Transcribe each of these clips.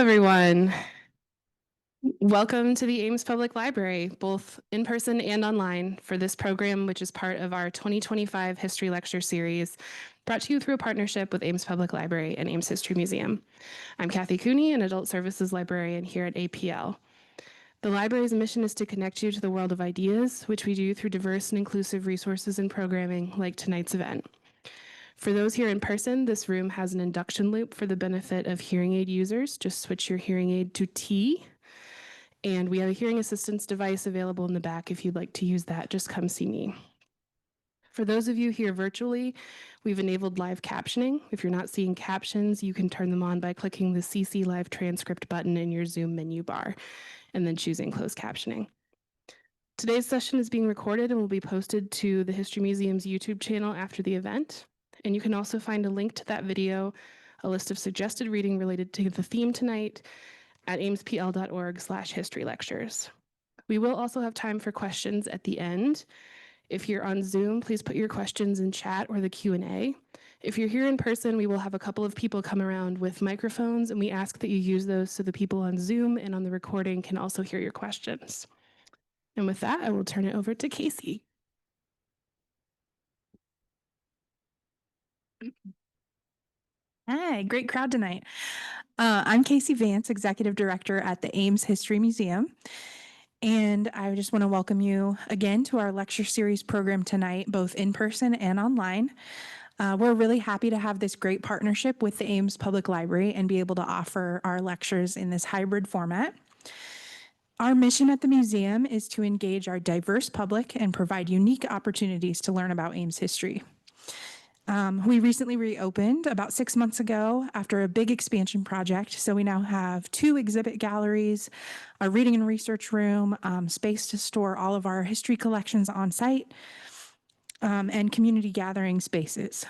everyone. Welcome to the Ames Public Library, both in person and online, for this program, which is part of our 2025 History Lecture Series, brought to you through a partnership with Ames Public Library and Ames History Museum. I'm Kathy Cooney, an Adult Services Librarian here at APL. The library's mission is to connect you to the world of ideas, which we do through diverse and inclusive resources and programming like tonight's event. For those here in person, this room has an induction loop for the benefit of hearing aid users. Just switch your hearing aid to T. And we have a hearing assistance device available in the back. If you'd like to use that, just come see me. For those of you here virtually, we've enabled live captioning. If you're not seeing captions, you can turn them on by clicking the CC Live Transcript button in your Zoom menu bar and then choosing closed captioning. Today's session is being recorded and will be posted to the History Museum's YouTube channel after the event. And you can also find a link to that video, a list of suggested reading related to the theme tonight, at amespl.org/historylectures. We will also have time for questions at the end. If you're on Zoom, please put your questions in chat or the Q&A. If you're here in person, we will have a couple of people come around with microphones, and we ask that you use those so the people on Zoom and on the recording can also hear your questions. And with that, I will turn it over to Casey. Hi, great crowd tonight. I'm Casey Vance, Executive Director at the Ames History Museum. And I just want to welcome you again to our lecture series program tonight, both in person and online. We're really happy to have this great partnership with the Ames Public Library and be able to offer our lectures in this hybrid format. Our mission at the museum is to engage our diverse public and provide unique opportunities to learn about Ames history. We recently reopened about 6 months ago after a big expansion project. So we now have 2 exhibit galleries, a reading and research room, space to store all of our history collections on site, and community gathering spaces.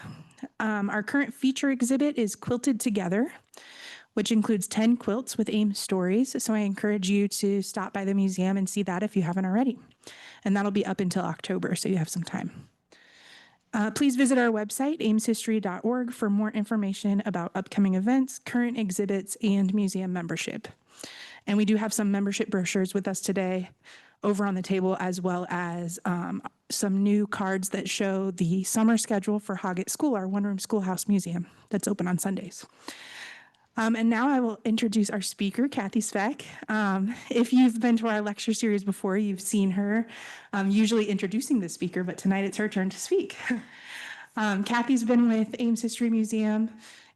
Our current feature exhibit is Quilted Together, which includes 10 quilts with Ames stories. So I encourage you to stop by the museum and see that if you haven't already. And that'll be up until October, so you have some time. Please visit our website, ameshistory.org, for more information about upcoming events, current exhibits, and museum membership. And we do have some membership brochures with us today over on the table, as well as some new cards that show the summer schedule for Hoggett School, our one-room schoolhouse museum that's open on Sundays. And now I will introduce our speaker, Kathy Svec. If you've been to our lecture series before, you've seen her usually introducing the speaker, but tonight it's her turn to speak. Kathy's been with Ames History Museum,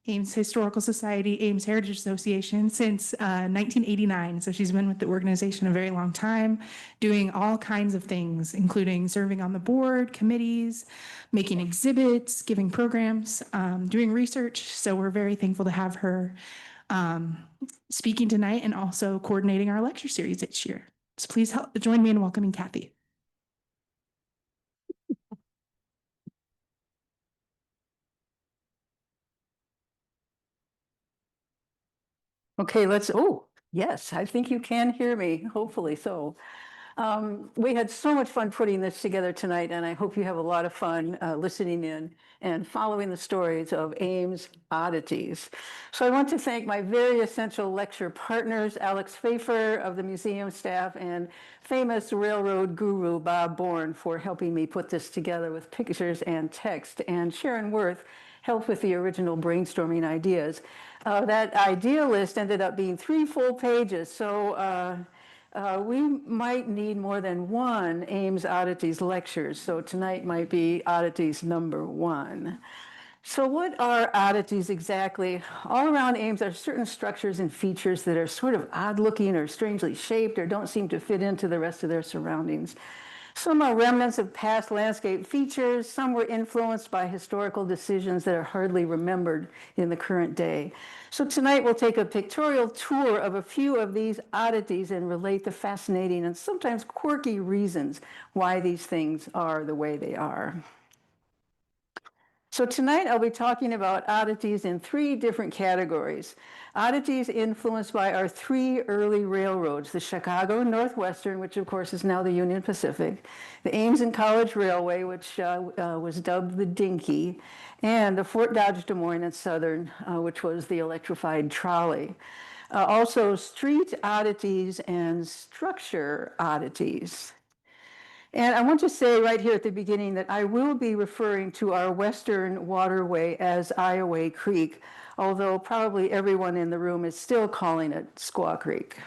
Ames Historical Society, Ames Heritage Association since 1989. So she's been with the organization a very long time, doing all kinds of things, including serving on the board, committees, making exhibits, giving programs, doing research. So we're very thankful to have her speaking tonight and also coordinating our lecture series each year. So please join me in welcoming Kathy. Okay, yes, I think you can hear me, hopefully so. We had so much fun putting this together tonight, and I hope you have a lot of fun listening in and following the stories of Ames Oddities. So I want to thank my very essential lecture partners, Alex Pfeiffer of the museum staff and famous railroad guru Bob Bourne, for helping me put this together with pictures and text, and Sharon Worth helped with the original brainstorming ideas. That idea list ended up being 3 full pages, so we might need more than one Ames Oddities lectures, so tonight might be Oddities number 1. So what are oddities exactly? All around Ames are certain structures and features that are sort of odd looking or strangely shaped or don't seem to fit into the rest of their surroundings. Some are remnants of past landscape features. Some were influenced by historical decisions that are hardly remembered in the current day. So tonight we'll take a pictorial tour of a few of these oddities and relate the fascinating and sometimes quirky reasons why these things are the way they are. So tonight I'll be talking about oddities in 3 different categories. Oddities influenced by our 3 early railroads, the Chicago Northwestern, which of course is now the Union Pacific, the Ames and College Railway, which was dubbed the Dinky, and the Fort Dodge Des Moines and Southern, which was the electrified trolley. Also street oddities and structure oddities. And I want to say right here at the beginning that I will be referring to our western waterway as Iowa Creek, although probably everyone in the room is still calling it Squaw Creek.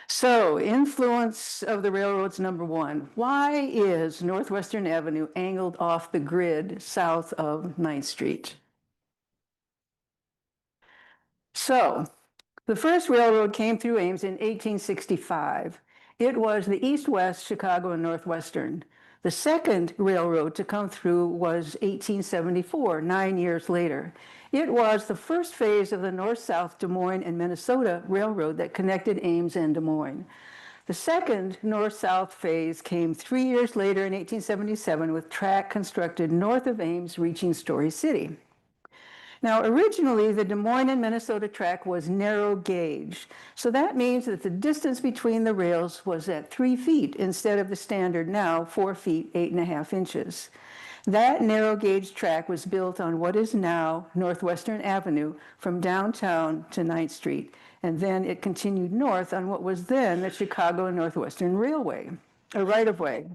So, influence of the railroads, number one. Why is Northwestern Avenue angled off the grid south of 9th Street? So, the first railroad came through Ames in 1865. It was the East-West Chicago and Northwestern. The second railroad to come through was 1874, 9 years later. It was the first phase of the North-South Des Moines and Minnesota Railroad that connected Ames and Des Moines. The second north-south phase came 3 years later in 1877 with track constructed north of Ames reaching Story City. Now, originally, the Des Moines and Minnesota track was narrow gauge. So that means that the distance between the rails was at 3 feet instead of the standard now 4 feet, 8.5 inches. That narrow gauge track was built on what is now Northwestern Avenue from downtown to 9th Street. And then it continued north on what was then the Chicago and Northwestern Railway, a right-of-way.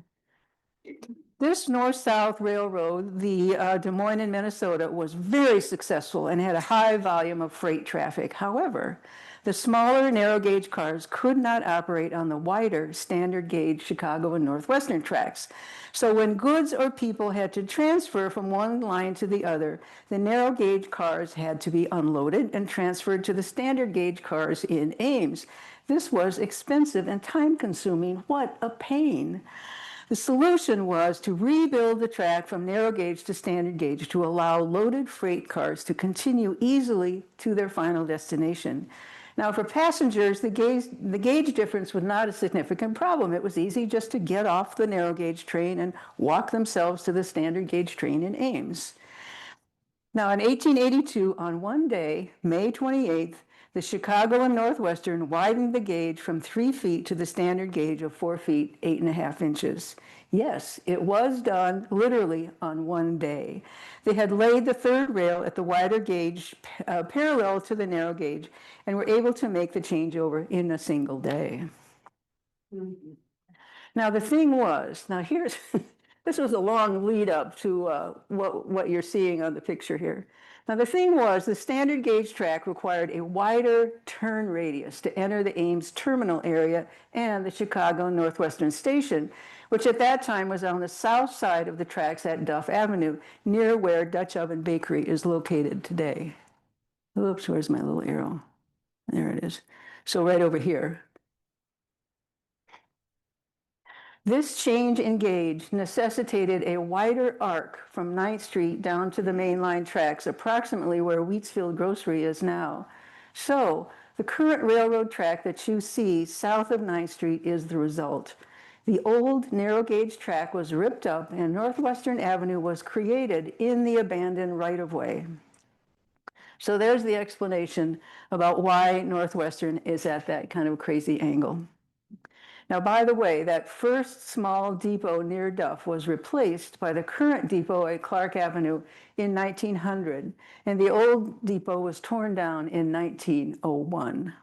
This north-south railroad, the Des Moines in Minnesota, was very successful and had a high volume of freight traffic. However, the smaller narrow gauge cars could not operate on the wider standard gauge Chicago and Northwestern tracks. So when goods or people had to transfer from one line to the other, the narrow gauge cars had to be unloaded and transferred to the standard gauge cars in Ames. This was expensive and time consuming. What a pain. The solution was to rebuild the track from narrow gauge to standard gauge to allow loaded freight cars to continue easily to their final destination. Now, for passengers, the gauge difference was not a significant problem. It was easy just to get off the narrow gauge train and walk themselves to the standard gauge train in Ames. Now, in 1882, on one day, May 28th, the Chicago and Northwestern widened the gauge from 3 feet to the standard gauge of 4 feet, 8.5 inches. Yes, it was done literally on one day. They had laid the third rail at the wider gauge parallel to the narrow gauge and were able to make the changeover in a single day. Now, the thing was, now here's, this was a long lead up to what you're seeing on the picture here. Now, the thing was, the standard gauge track required a wider turn radius to enter the Ames terminal area and the Chicago Northwestern Station, which at that time was on the south side of the tracks at Duff Avenue, near where Dutch Oven Bakery is located today. Oops, where's my little arrow? There it is. So right over here. This change in gauge necessitated a wider arc from 9th Street down to the main line tracks, approximately where Wheatsfield Grocery is now. So the current railroad track that you see south of 9th Street is the result. The old narrow gauge track was ripped up and Northwestern Avenue was created in the abandoned right-of-way. So there's the explanation about why Northwestern is at that kind of crazy angle. Now, by the way, that first small depot near Duff was replaced by the current depot at Clark Avenue in 1900, and the old depot was torn down in 1901.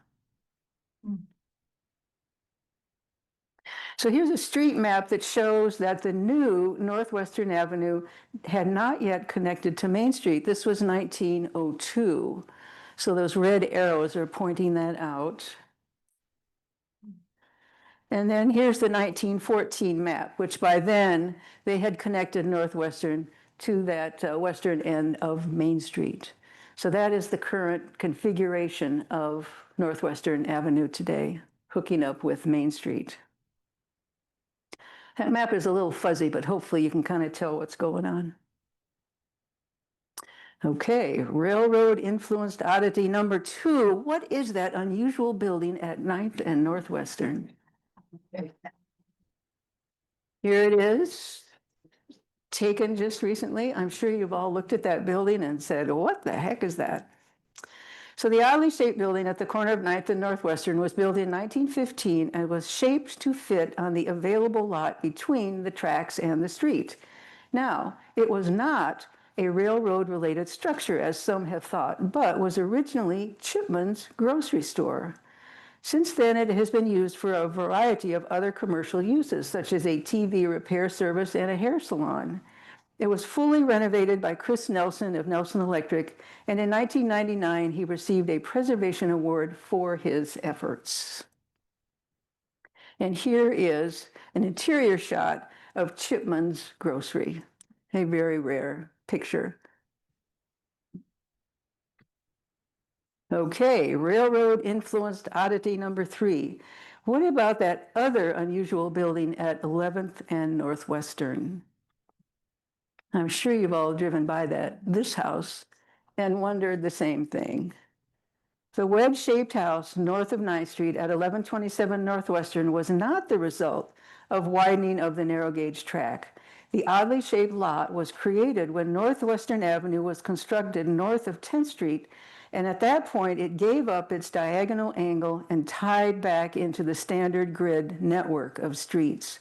So here's a street map that shows that the new Northwestern Avenue had not yet connected to Main Street. This was 1902. So those red arrows are pointing that out. And then here's the 1914 map, which by then they had connected Northwestern to that western end of Main Street. So that is the current configuration of Northwestern Avenue today, hooking up with Main Street. That map is a little fuzzy, but hopefully you can kind of tell what's going on. Okay, railroad influenced oddity number 2. What is that unusual building at 9th and Northwestern? Here it is, taken just recently. I'm sure you've all looked at that building and said, what the heck is that? So the oddly shaped building at the corner of 9th and Northwestern was built in 1915 and was shaped to fit on the available lot between the tracks and the street. Now, it was not a railroad-related structure, as some have thought, but was originally Chipman's grocery store. Since then, it has been used for a variety of other commercial uses, such as a TV repair service and a hair salon. It was fully renovated by Chris Nelson of Nelson Electric, and in 1999, he received a preservation award for his efforts. And here is an interior shot of Chipman's grocery, a very rare picture. Okay, railroad influenced oddity number 3. What about that other unusual building at 11th and Northwestern? I'm sure you've all driven by this house and wondered the same thing. The wedge-shaped house north of 9th Street at 1127 Northwestern was not the result of widening of the narrow gauge track. The oddly shaped lot was created when Northwestern Avenue was constructed north of 10th Street, and at that point it gave up its diagonal angle and tied back into the standard grid network of streets.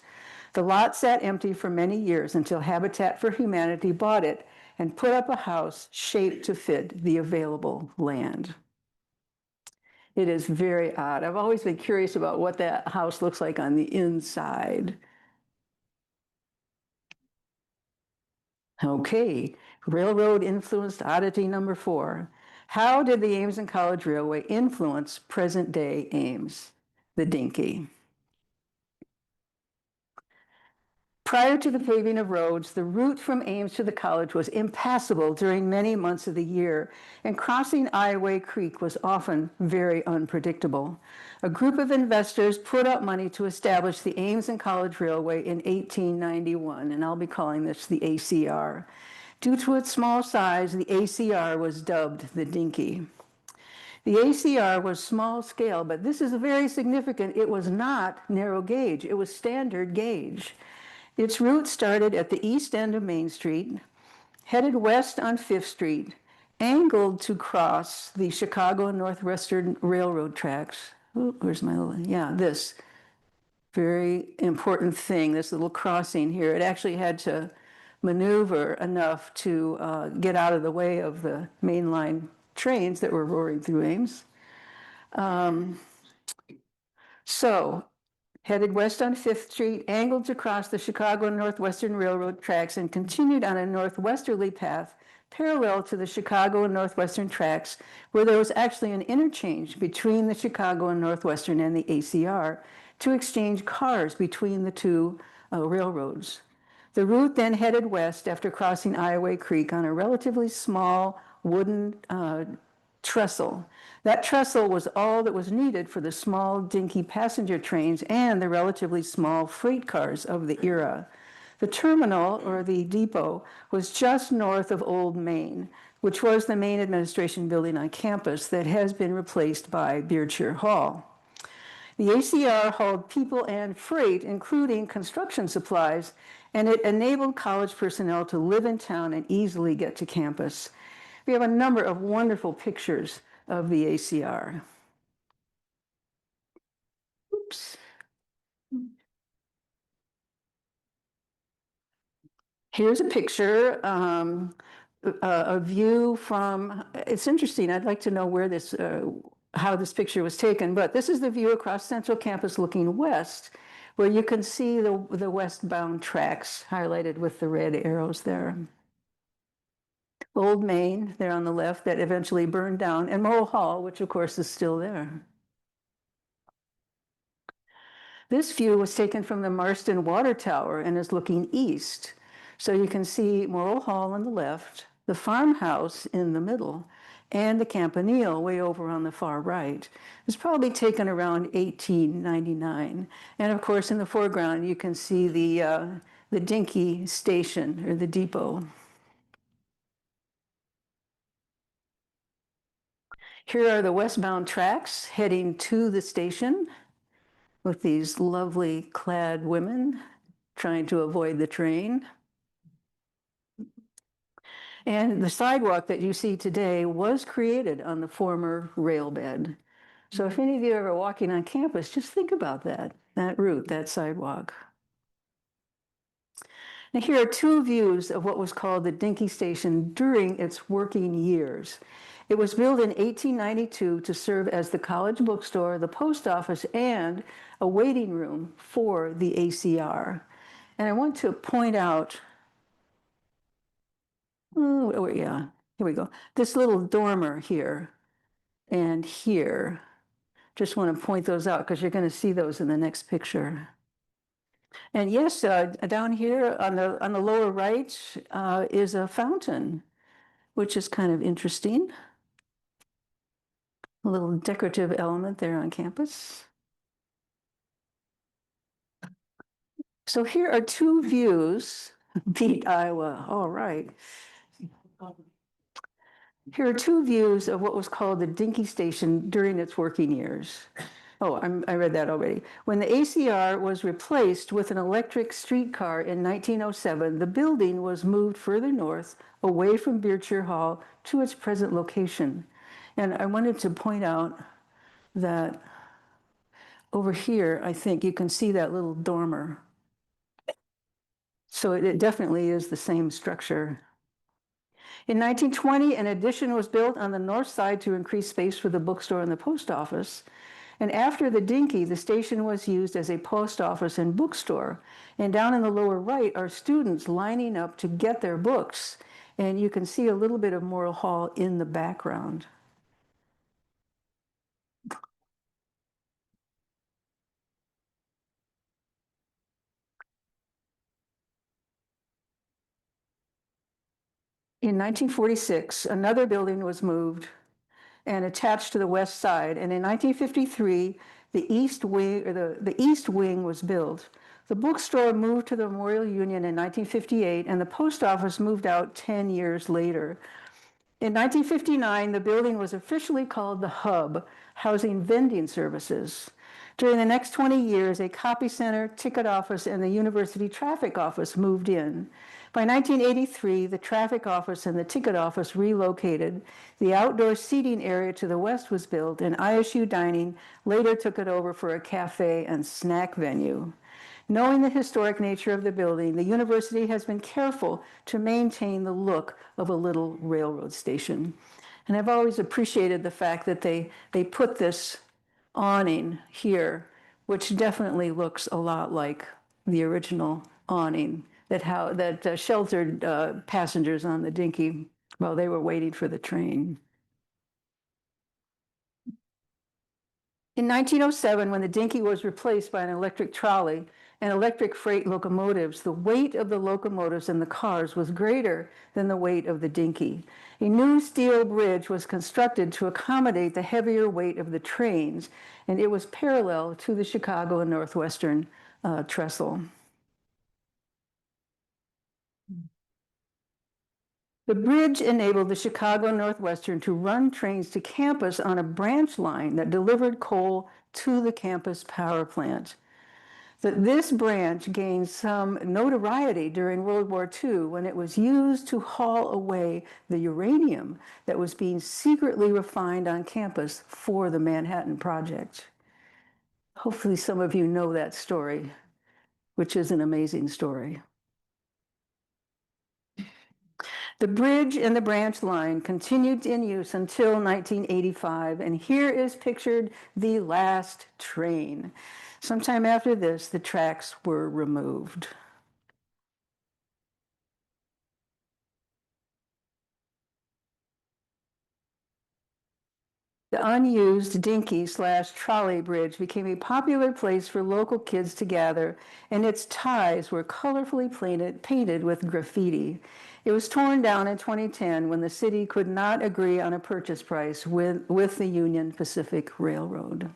The lot sat empty for many years until Habitat for Humanity bought it and put up a house shaped to fit the available land. It is very odd. I've always been curious about what that house looks like on the inside. Okay, railroad influenced oddity number 4. How did the Ames and College Railway influence present day Ames? The dinky. Prior to the paving of roads, the route from Ames to the college was impassable during many months of the year, and crossing Ioway Creek was often very unpredictable. A group of investors put up money to establish the Ames and College Railway in 1891, and I'll be calling this the ACR. Due to its small size, the ACR was dubbed the dinky. The ACR was small scale, but this is very significant. It was not narrow gauge, it was standard gauge. Its route started at the east end of Main Street, headed west on 5th Street, angled to cross the Chicago and Northwestern Railroad tracks. Ooh, where's my little, this very important thing, this little crossing here. It actually had to maneuver enough to get out of the way of the mainline trains that were roaring through Ames. Headed west on 5th Street, angled to cross the Chicago and Northwestern Railroad tracks, and continued on a northwesterly path parallel to the Chicago and Northwestern tracks, where there was actually an interchange between the Chicago and Northwestern and the ACR to exchange cars between the two railroads. The route then headed west after crossing Ioway Creek on a relatively small wooden trestle. That trestle was all that was needed for the small dinky passenger trains and the relatively small freight cars of the era. The terminal, or the depot, was just north of Old Main, which was the main administration building on campus that has been replaced by Beardshire Hall. The ACR hauled people and freight, including construction supplies, and it enabled college personnel to live in town and easily get to campus. We have a number of wonderful pictures of the ACR. Oops. Here's a picture, a view from, it's interesting, I'd like to know where this, how this picture was taken, but this is the view across Central Campus looking west, where you can see the westbound tracks highlighted with the red arrows there. Old Main, there on the left, that eventually burned down, and Morrill Hall, which of course is still there. This view was taken from the Marston Water Tower and is looking east. So you can see Morrill Hall on the left, the farmhouse in the middle, and the Campanile way over on the far right. It was probably taken around 1899. And of course, in the foreground, you can see the dinky station, or the depot. Here are the westbound tracks heading to the station with these lovely clad women trying to avoid the train. And the sidewalk that you see today was created on the former rail bed. So if any of you are ever walking on campus, just think about that route, that sidewalk. Now, here are two views of what was called the Dinky Station during its working years. It was built in 1892 to serve as the college bookstore, the post office, and a waiting room for the ACR. And I want to point out, oh, yeah, here we go. This little dormer here and here. Just want to point those out because you're going to see those in the next picture. And yes, down here on the lower right is a fountain, which is kind of interesting. A little decorative element there on campus. So here are two views. Beat Iowa, all right. Here are two views of what was called the Dinky Station during its working years. Oh, I read that already. When the ACR was replaced with an electric streetcar in 1907, the building was moved further north, away from Beercher Hall, to its present location. And I wanted to point out that over here, I think you can see that little dormer. So it definitely is the same structure. In 1920, an addition was built on the north side to increase space for the bookstore and the post office. And after the Dinky, the station was used as a post office and bookstore. And down in the lower right are students lining up to get their books. And you can see a little bit of Morrill Hall in the background. In 1946, another building was moved and attached to the west side. And in 1953, the east wing was built. The bookstore moved to the Memorial Union in 1958, and the post office moved out 10 years later. In 1959, the building was officially called the Hub, housing vending services. During the next 20 years, a copy center, ticket office, and the university traffic office moved in. By 1983, the traffic office and the ticket office relocated. The outdoor seating area to the west was built, and ISU Dining later took it over for a cafe and snack venue. Knowing the historic nature of the building, the university has been careful to maintain the look of a little railroad station. And I've always appreciated the fact that they put this awning here, which definitely looks a lot like the original awning that sheltered passengers on the Dinky while they were waiting for the train. In 1907, when the Dinky was replaced by an electric trolley and electric freight locomotives, the weight of the locomotives and the cars was greater than the weight of the Dinky. A new steel bridge was constructed to accommodate the heavier weight of the trains, and it was parallel to the Chicago and Northwestern trestle. The bridge enabled the Chicago Northwestern to run trains to campus on a branch line that delivered coal to the campus power plant. This branch gained some notoriety during World War II when it was used to haul away the uranium that was being secretly refined on campus for the Manhattan Project. Hopefully some of you know that story, which is an amazing story. The bridge and the branch line continued in use until 1985, and here is pictured the last train. Sometime after this, the tracks were removed. The unused Dinky/trolley bridge became a popular place for local kids to gather, and its ties were colorfully painted with graffiti. It was torn down in 2010 when the city could not agree on a purchase price with the Union Pacific Railroad.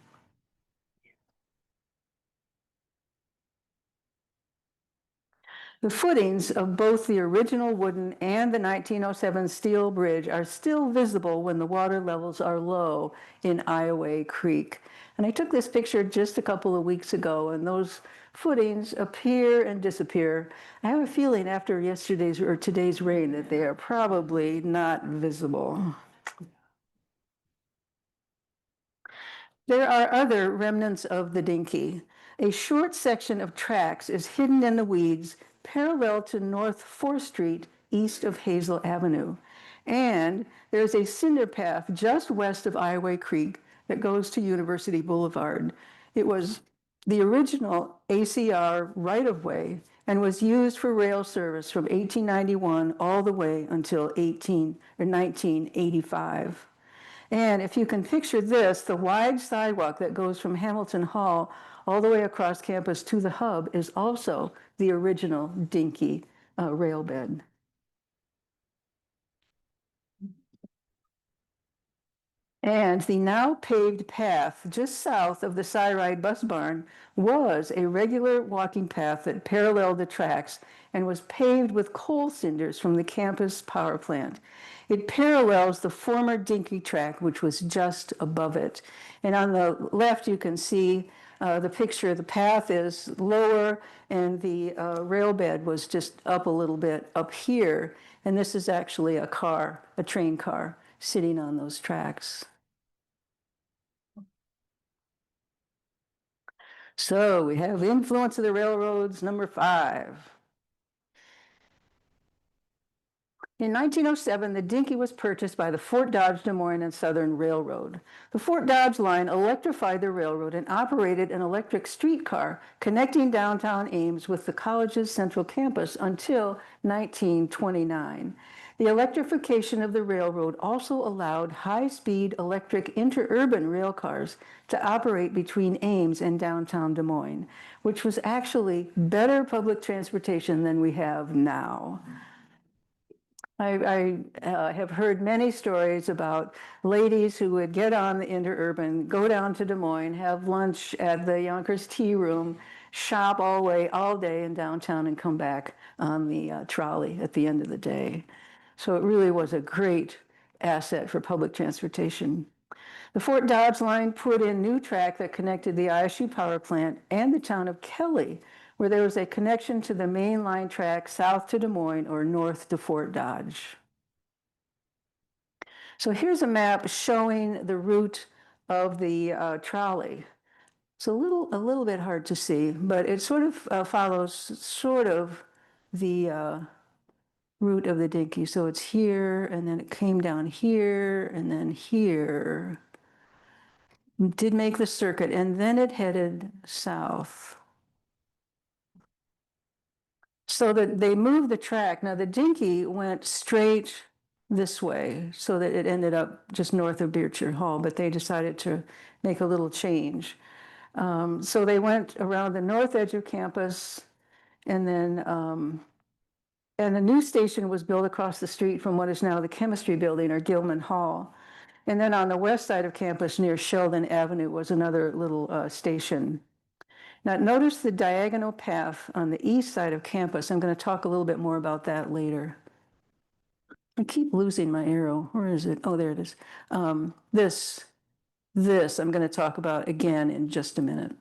The footings of both the original wooden and the 1907 steel bridge are still visible when the water levels are low in Iowa Creek. And I took this picture just a couple of weeks ago, and those footings appear and disappear. I have a feeling after yesterday's or today's rain that they are probably not visible. There are other remnants of the Dinky. A short section of tracks is hidden in the weeds parallel to North 4th Street, east of Hazel Avenue. And there's a cinder path just west of Iowa Creek that goes to University Boulevard. It was the original ACR right-of-way and was used for rail service from 1891 all the way until 1985. And if you can picture this, the wide sidewalk that goes from Hamilton Hall all the way across campus to the hub is also the original dinky rail bed. And the now paved path just south of the Cyride bus barn was a regular walking path that paralleled the tracks and was paved with coal cinders from the campus power plant. It parallels the former dinky track, which was just above it. And on the left, you can see the picture. The path is lower and the rail bed was just up a little bit up here. And this is actually a car, a train car, sitting on those tracks. So we have the influence of the railroads, number 5. In 1907, the dinky was purchased by the Fort Dodge, Des Moines and Southern Railroad. The Fort Dodge line electrified the railroad and operated an electric streetcar connecting downtown Ames with the college's central campus until 1929. The electrification of the railroad also allowed high-speed electric interurban rail cars to operate between Ames and downtown Des Moines, which was actually better public transportation than we have now. I have heard many stories about ladies who would get on the interurban, go down to Des Moines, have lunch at the Yonkers Tea Room, shop all day in downtown and come back on the trolley at the end of the day. So it really was a great asset for public transportation. The Fort Dodge line put in new track that connected the ISU power plant and the town of Kelly, where there was a connection to the main line track south to Des Moines or north to Fort Dodge. So here's a map showing the route of the trolley. It's a little bit hard to see, but it sort of follows sort of the route of the dinky. So it's here, and then it came down here, and then here. It did make the circuit, and then it headed south. So that they moved the track. Now the dinky went straight this way so that it ended up just north of Beecher Hall, but they decided to make a little change. So they went around the north edge of campus, and then and the new station was built across the street from what is now the chemistry building or Gilman Hall. And then on the west side of campus near Sheldon Avenue was another little station. Now notice the diagonal path on the east side of campus. I'm going to talk a little bit more about that later. I keep losing my arrow. Where is it? Oh, there it is. This I'm going to talk about again in just a minute.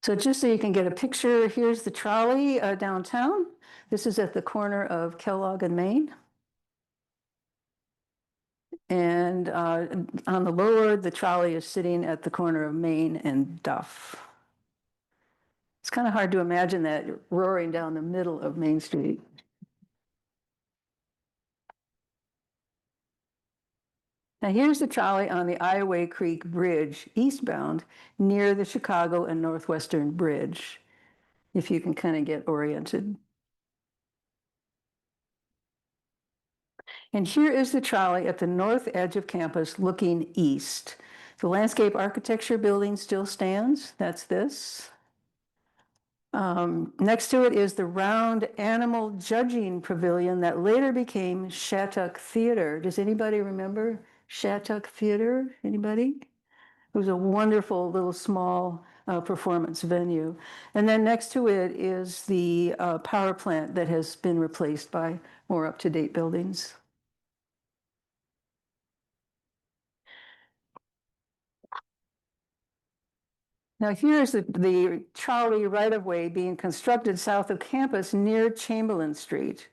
So just so you can get a picture, here's the trolley downtown. This is at the corner of Kellogg and Main. And on the lower, the trolley is sitting at the corner of Main and Duff. It's kind of hard to imagine that roaring down the middle of Main Street. Now here's the trolley on the Iowa Creek Bridge eastbound near the Chicago and Northwestern Bridge, if you can kind of get oriented. And here is the trolley at the north edge of campus looking east. The landscape architecture building still stands. That's this. Next to it is the round animal judging pavilion that later became Shattuck Theater. Does anybody remember Shattuck Theater? Anybody? It was a wonderful little small performance venue. And then next to it is the power plant that has been replaced by more up-to-date buildings. Now here's the trolley right-of-way being constructed south of campus near Chamberlain Street.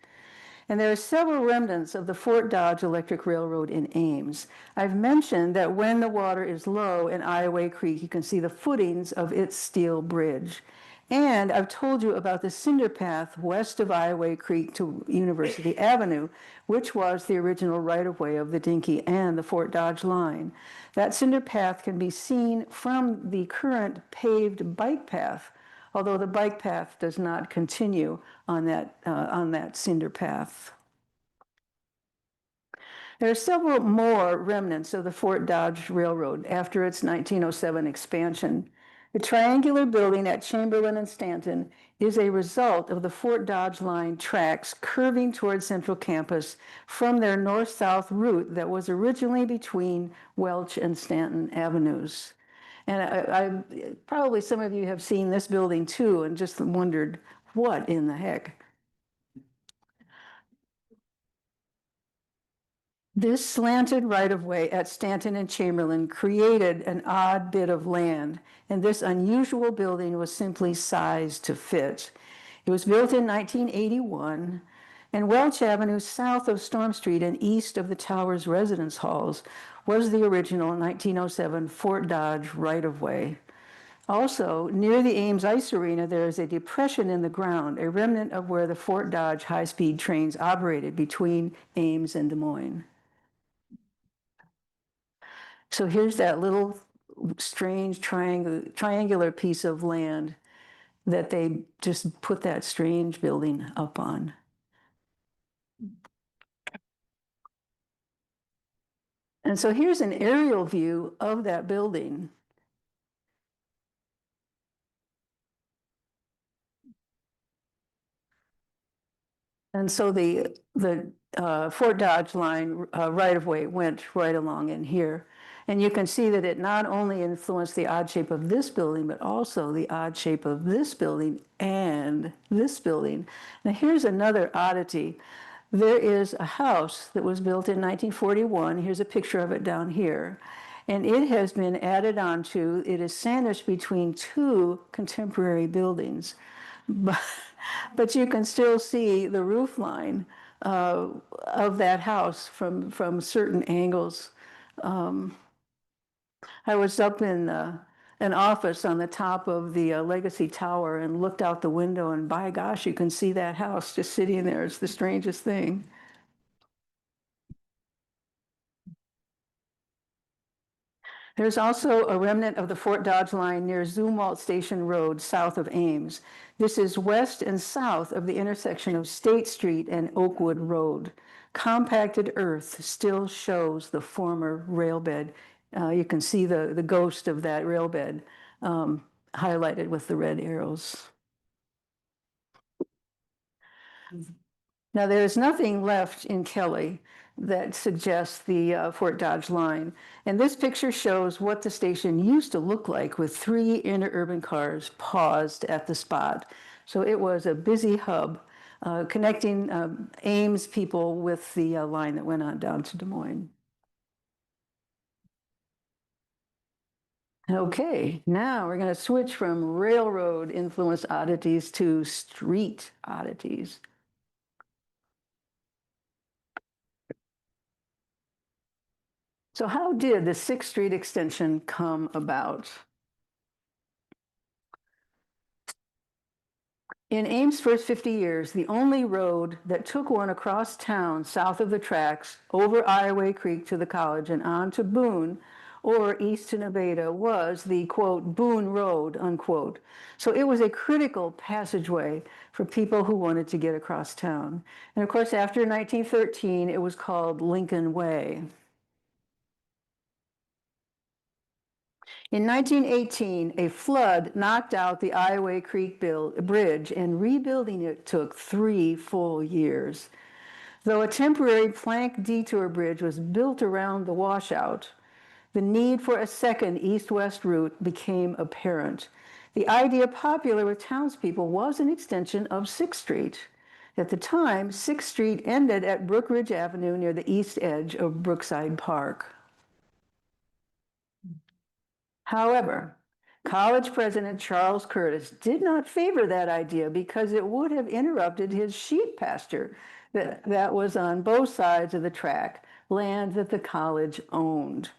And there are several remnants of the Fort Dodge Electric Railroad in Ames. I've mentioned that when the water is low in Ioway Creek, you can see the footings of its steel bridge. And I've told you about the cinder path west of Ioway Creek to University Avenue, which was the original right-of-way of the Dinky and the Fort Dodge line. That cinder path can be seen from the current paved bike path, although the bike path does not continue on that cinder path. There are several more remnants of the Fort Dodge Railroad after its 1907 expansion. The triangular building at Chamberlain and Stanton is a result of the Fort Dodge line tracks curving toward Central Campus from their north-south route that was originally between Welch and Stanton Avenues. And I probably some of you have seen this building too and just wondered, what in the heck? This slanted right-of-way at Stanton and Chamberlain created an odd bit of land, and this unusual building was simply sized to fit. It was built in 1981, and Welch Avenue south of Storm Street and east of the tower's residence halls was the original 1907 Fort Dodge right-of-way. Also, near the Ames Ice Arena, there is a depression in the ground, a remnant of where the Fort Dodge high-speed trains operated between Ames and Des Moines. So here's that little strange triangular piece of land that they just put that strange building up on. And so here's an aerial view of that building. And so the Fort Dodge line right-of-way went right along in here. And you can see that it not only influenced the odd shape of this building, but also the odd shape of this building and this building. Now here's another oddity. There is a house that was built in 1941. Here's a picture of it down here. And it has been added onto, it is sandwiched between two contemporary buildings. But you can still see the roof line of that house from certain angles. I was up in an office on the top of the Legacy Tower and looked out the window, and by gosh, you can see that house just sitting there. It's the strangest thing. There's also a remnant of the Fort Dodge line near Zumwalt Station Road, south of Ames. This is west and south of the intersection of State Street and Oakwood Road. Compacted earth still shows the former railbed. You can see the ghost of that railbed highlighted with the red arrows. Now, there's nothing left in Kelly that suggests the Fort Dodge line. And this picture shows what the station used to look like with 3 interurban cars paused at the spot. So it was a busy hub connecting Ames people with the line that went on down to Des Moines. Okay, now we're going to switch from railroad influenced oddities to street oddities. So how did the 6th Street extension come about? In Ames' first 50 years, the only road that took one across town south of the tracks, over Ioway Creek to the college and on to Boone, or east to Nevada, was the, quote, Boone Road, unquote. So it was a critical passageway for people who wanted to get across town. And of course, after 1913, it was called Lincoln Way. In 1918, a flood knocked out the Ioway Creek Bridge, and rebuilding it took 3 full years. Though a temporary plank detour bridge was built around the washout, the need for a second east-west route became apparent. The idea popular with townspeople was an extension of 6th Street. At the time, 6th Street ended at Brookridge Avenue near the east edge of Brookside Park. However, college president Charles Curtis did not favor that idea because it would have interrupted his sheep pasture. that was on both sides of the track, land that the college owned.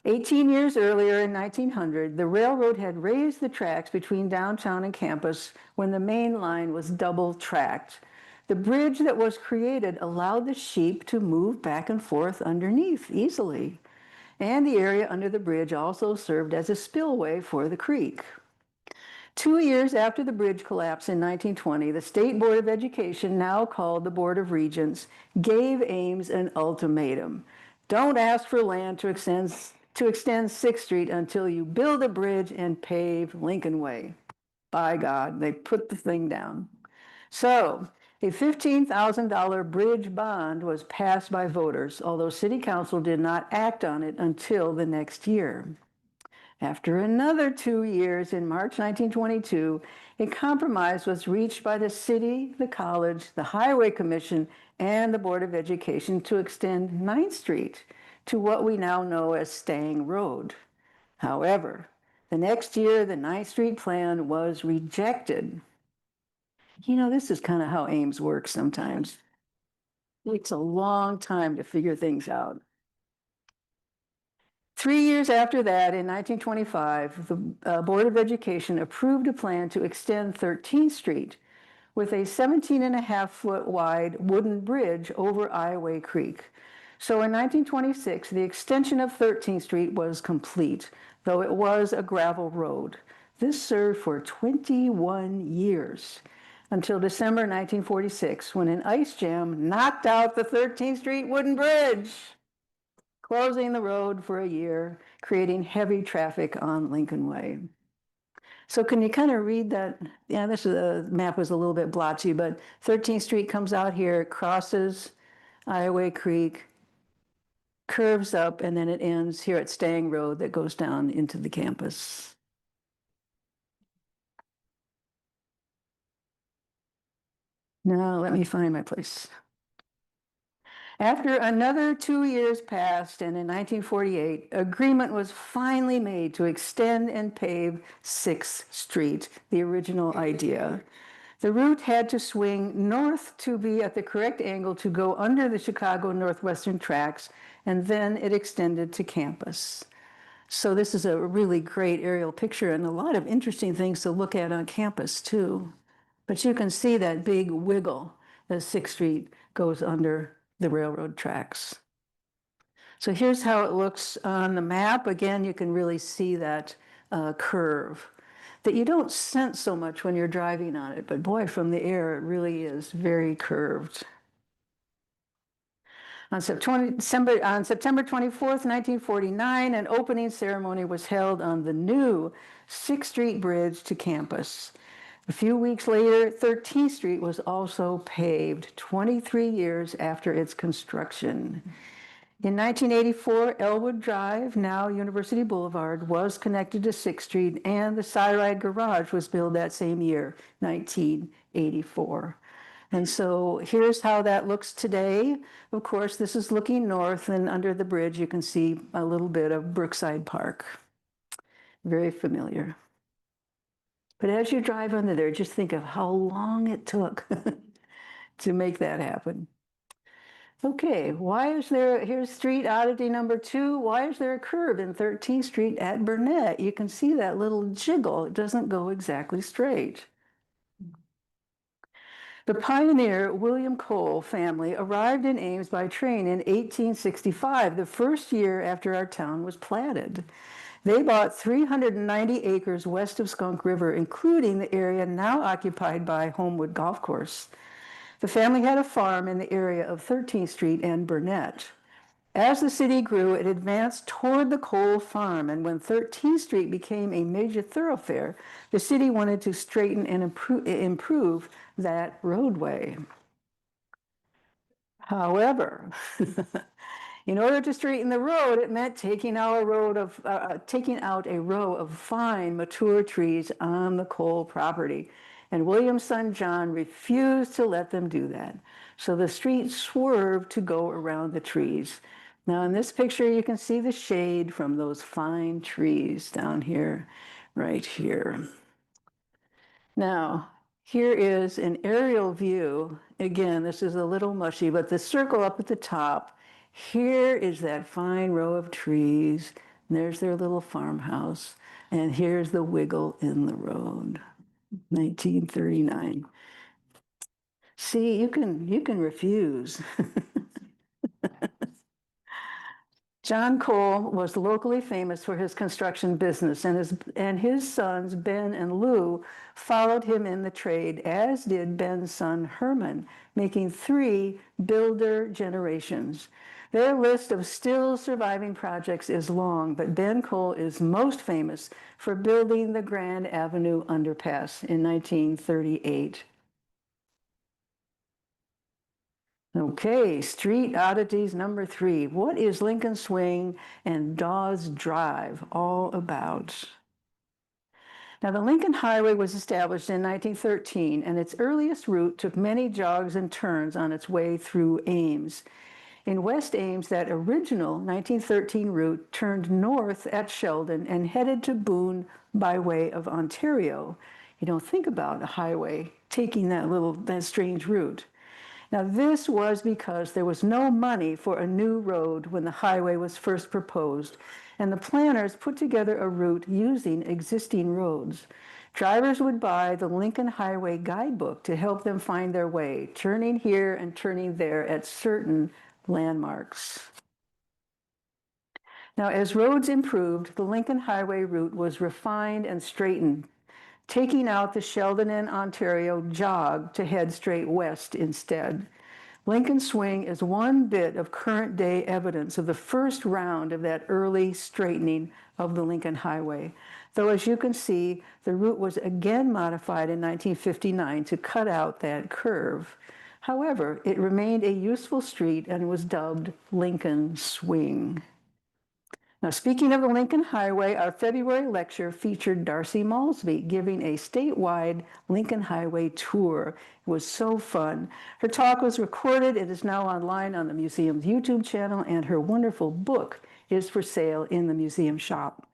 18 years earlier in 1900, the railroad had raised the tracks between downtown and campus when the main line was double-tracked. The bridge that was created allowed the sheep to move back and forth underneath easily. And the area under the bridge also served as a spillway for the creek. 2 years after the bridge collapse in 1920, the State Board of Education, now called the Board of Regents, gave Ames an ultimatum. Don't ask for land to extend 6th Street until you build a bridge and pave Lincoln Way. By God, they put the thing down. So a $15,000 bridge bond was passed by voters, although City Council did not act on it until the next year. After another 2 years, in March 1922, a compromise was reached by the city, the college, the Highway Commission, and the Board of Education to extend 9th Street to what we now know as Stang Road. However, the next year, the 9th Street plan was rejected. You know, this is kind of how Ames works sometimes. It takes a long time to figure things out. 3 years after that, in 1925, the Board of Education approved a plan to extend 13th Street with a 17.5-foot wide wooden bridge over Ioway Creek. So in 1926, the extension of 13th Street was complete, though it was a gravel road. This served for 21 years, until December 1946, when an ice jam knocked out the 13th Street wooden bridge, closing the road for a year, creating heavy traffic on Lincoln Way. So can you kind of read that? Yeah, this map was a little bit blotchy, but 13th Street comes out here, crosses Ioway Creek, curves up, and then it ends here at Stang Road that goes down into the campus. Now, let me find my place. After another 2 years passed, and in 1948, agreement was finally made to extend and pave 6th Street, the original idea. The route had to swing north to be at the correct angle to go under the Chicago Northwestern tracks, and then it extended to campus. So this is a really great aerial picture and a lot of interesting things to look at on campus too. But you can see that big wiggle as 6th Street goes under the railroad tracks. So here's how it looks on the map. Again, you can really see that curve that you don't sense so much when you're driving on it, but boy, from the air, it really is very curved. On September 24th, 1949, an opening ceremony was held on the new 6th Street Bridge to campus. A few weeks later, 13th Street was also paved 23 years after its construction. In 1984, Elwood Drive, now University Boulevard, was connected to 6th Street, and the Cyride Garage was built that same year, 1984. And so here's how that looks today. Of course, this is looking north, and under the bridge, you can see a little bit of Brookside Park. Very familiar. But as you drive under there, just think of how long it took to make that happen. Okay, why is there, here's street oddity number 2, why is there a curve in 13th Street at Burnett? You can see that little jiggle, it doesn't go exactly straight. The pioneer William Cole family arrived in Ames by train in 1865, the first year after our town was platted. They bought 390 acres west of Skunk River, including the area now occupied by Homewood Golf Course. The family had a farm in the area of 13th Street and Burnett. As the city grew, it advanced toward the Cole farm, and when 13th Street became a major thoroughfare, the city wanted to straighten and improve that roadway. However, in order to straighten the road, it meant taking out a row of fine, mature trees on the Cole property. And William's son John refused to let them do that. So the street swerved to go around the trees. Now in this picture, you can see the shade from those fine trees down here, right here. Now, Here is an aerial view. Again, this is a little mushy, but the circle up at the top, here is that fine row of trees. And there's their little farmhouse. And here's the wiggle in the road, 1939. See, you can refuse. John Cole was locally famous for his construction business, and his sons, Ben and Lou, followed him in the trade, as did Ben's son, Herman, making 3 builder generations. Their list of still surviving projects is long, but Ben Cole is most famous for building the Grand Avenue underpass in 1938. Okay, Street Oddities number 3. What is Lincoln Swing and Dawes Drive all about? Now, the Lincoln Highway was established in 1913, and its earliest route took many jogs and turns on its way through Ames. In West Ames, that original 1913 route turned north at Sheldon and headed to Boone by way of Ontario. You don't think about a highway taking that strange route. Now, this was because there was no money for a new road when the highway was first proposed, and the planners put together a route using existing roads. Drivers would buy the Lincoln Highway guidebook to help them find their way, turning here and turning there at certain landmarks. Now, as roads improved, the Lincoln Highway route was refined and straightened, taking out the Sheldon and Ontario jog to head straight west instead. Lincoln Swing is one bit of current day evidence of the first round of that early straightening of the Lincoln Highway. Though, as you can see, the route was again modified in 1959 to cut out that curve. However, it remained a useful street and was dubbed Lincoln Swing. Now, speaking of the Lincoln Highway, our February lecture featured Darcy Malsby giving a statewide Lincoln Highway tour. It was so fun. Her talk was recorded. It is now online on the museum's YouTube channel, and her wonderful book is for sale in the museum shop.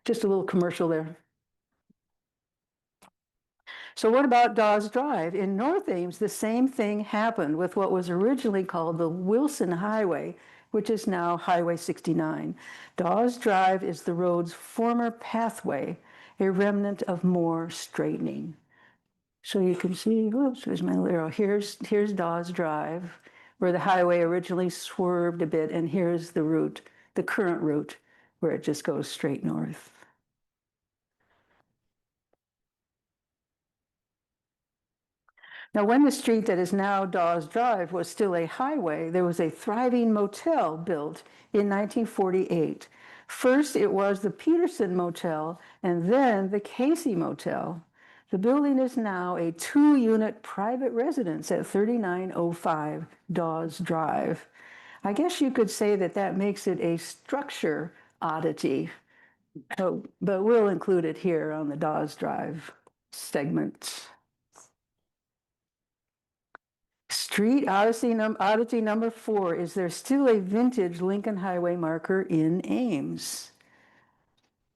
Just a little commercial there. So what about Dawes Drive? In North Ames, the same thing happened with what was originally called the Wilson Highway, which is now Highway 69. Dawes Drive is the road's former pathway, a remnant of more straightening. So you can see, whoops, there's my little arrow. Here's Dawes Drive, where the highway originally swerved a bit, and here's the route, the current route, where it just goes straight north. Now, when the street that is now Dawes Drive was still a highway, there was a thriving motel built in 1948. First, it was the Peterson Motel, and then the Casey Motel. The building is now a 2-unit private residence at 3905 Dawes Drive. I guess you could say that makes it a structure oddity, but we'll include it here on the Dawes Drive segment. Street oddity number 4, is there still a vintage Lincoln Highway marker in Ames?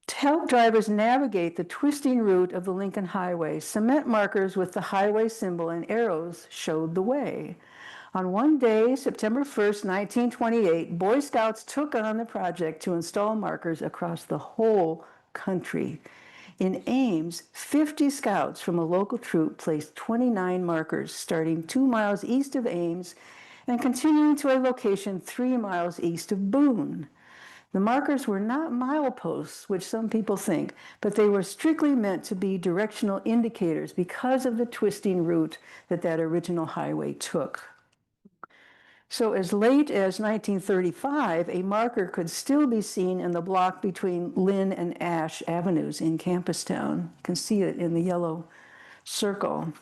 To help drivers navigate the twisting route of the Lincoln Highway, cement markers with the highway symbol and arrows showed the way. On one day, September 1st, 1928, Boy Scouts took on the project to install markers across the whole country. In Ames, 50 scouts from a local troop placed 29 markers starting 2 miles east of Ames and continuing to a location 3 miles east of Boone. The markers were not mileposts, which some people think, but they were strictly meant to be directional indicators because of the twisting route that original highway took. So as late as 1935, a marker could still be seen in the block between Lynn and Ash Avenues in Campustown. You can see it in the yellow circle.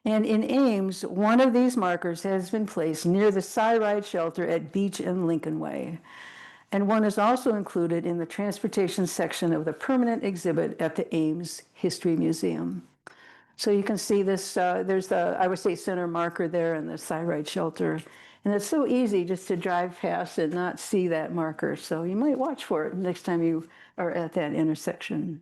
And in Ames, one of these markers has been placed near the Cyride shelter at Beach and Lincoln Way. And one is also included in the transportation section of the permanent exhibit at the Ames History Museum. So you can see this, there's the Iowa State Center marker there and the Cyride shelter. And it's so easy just to drive past and not see that marker. So you might watch for it next time you are at that intersection.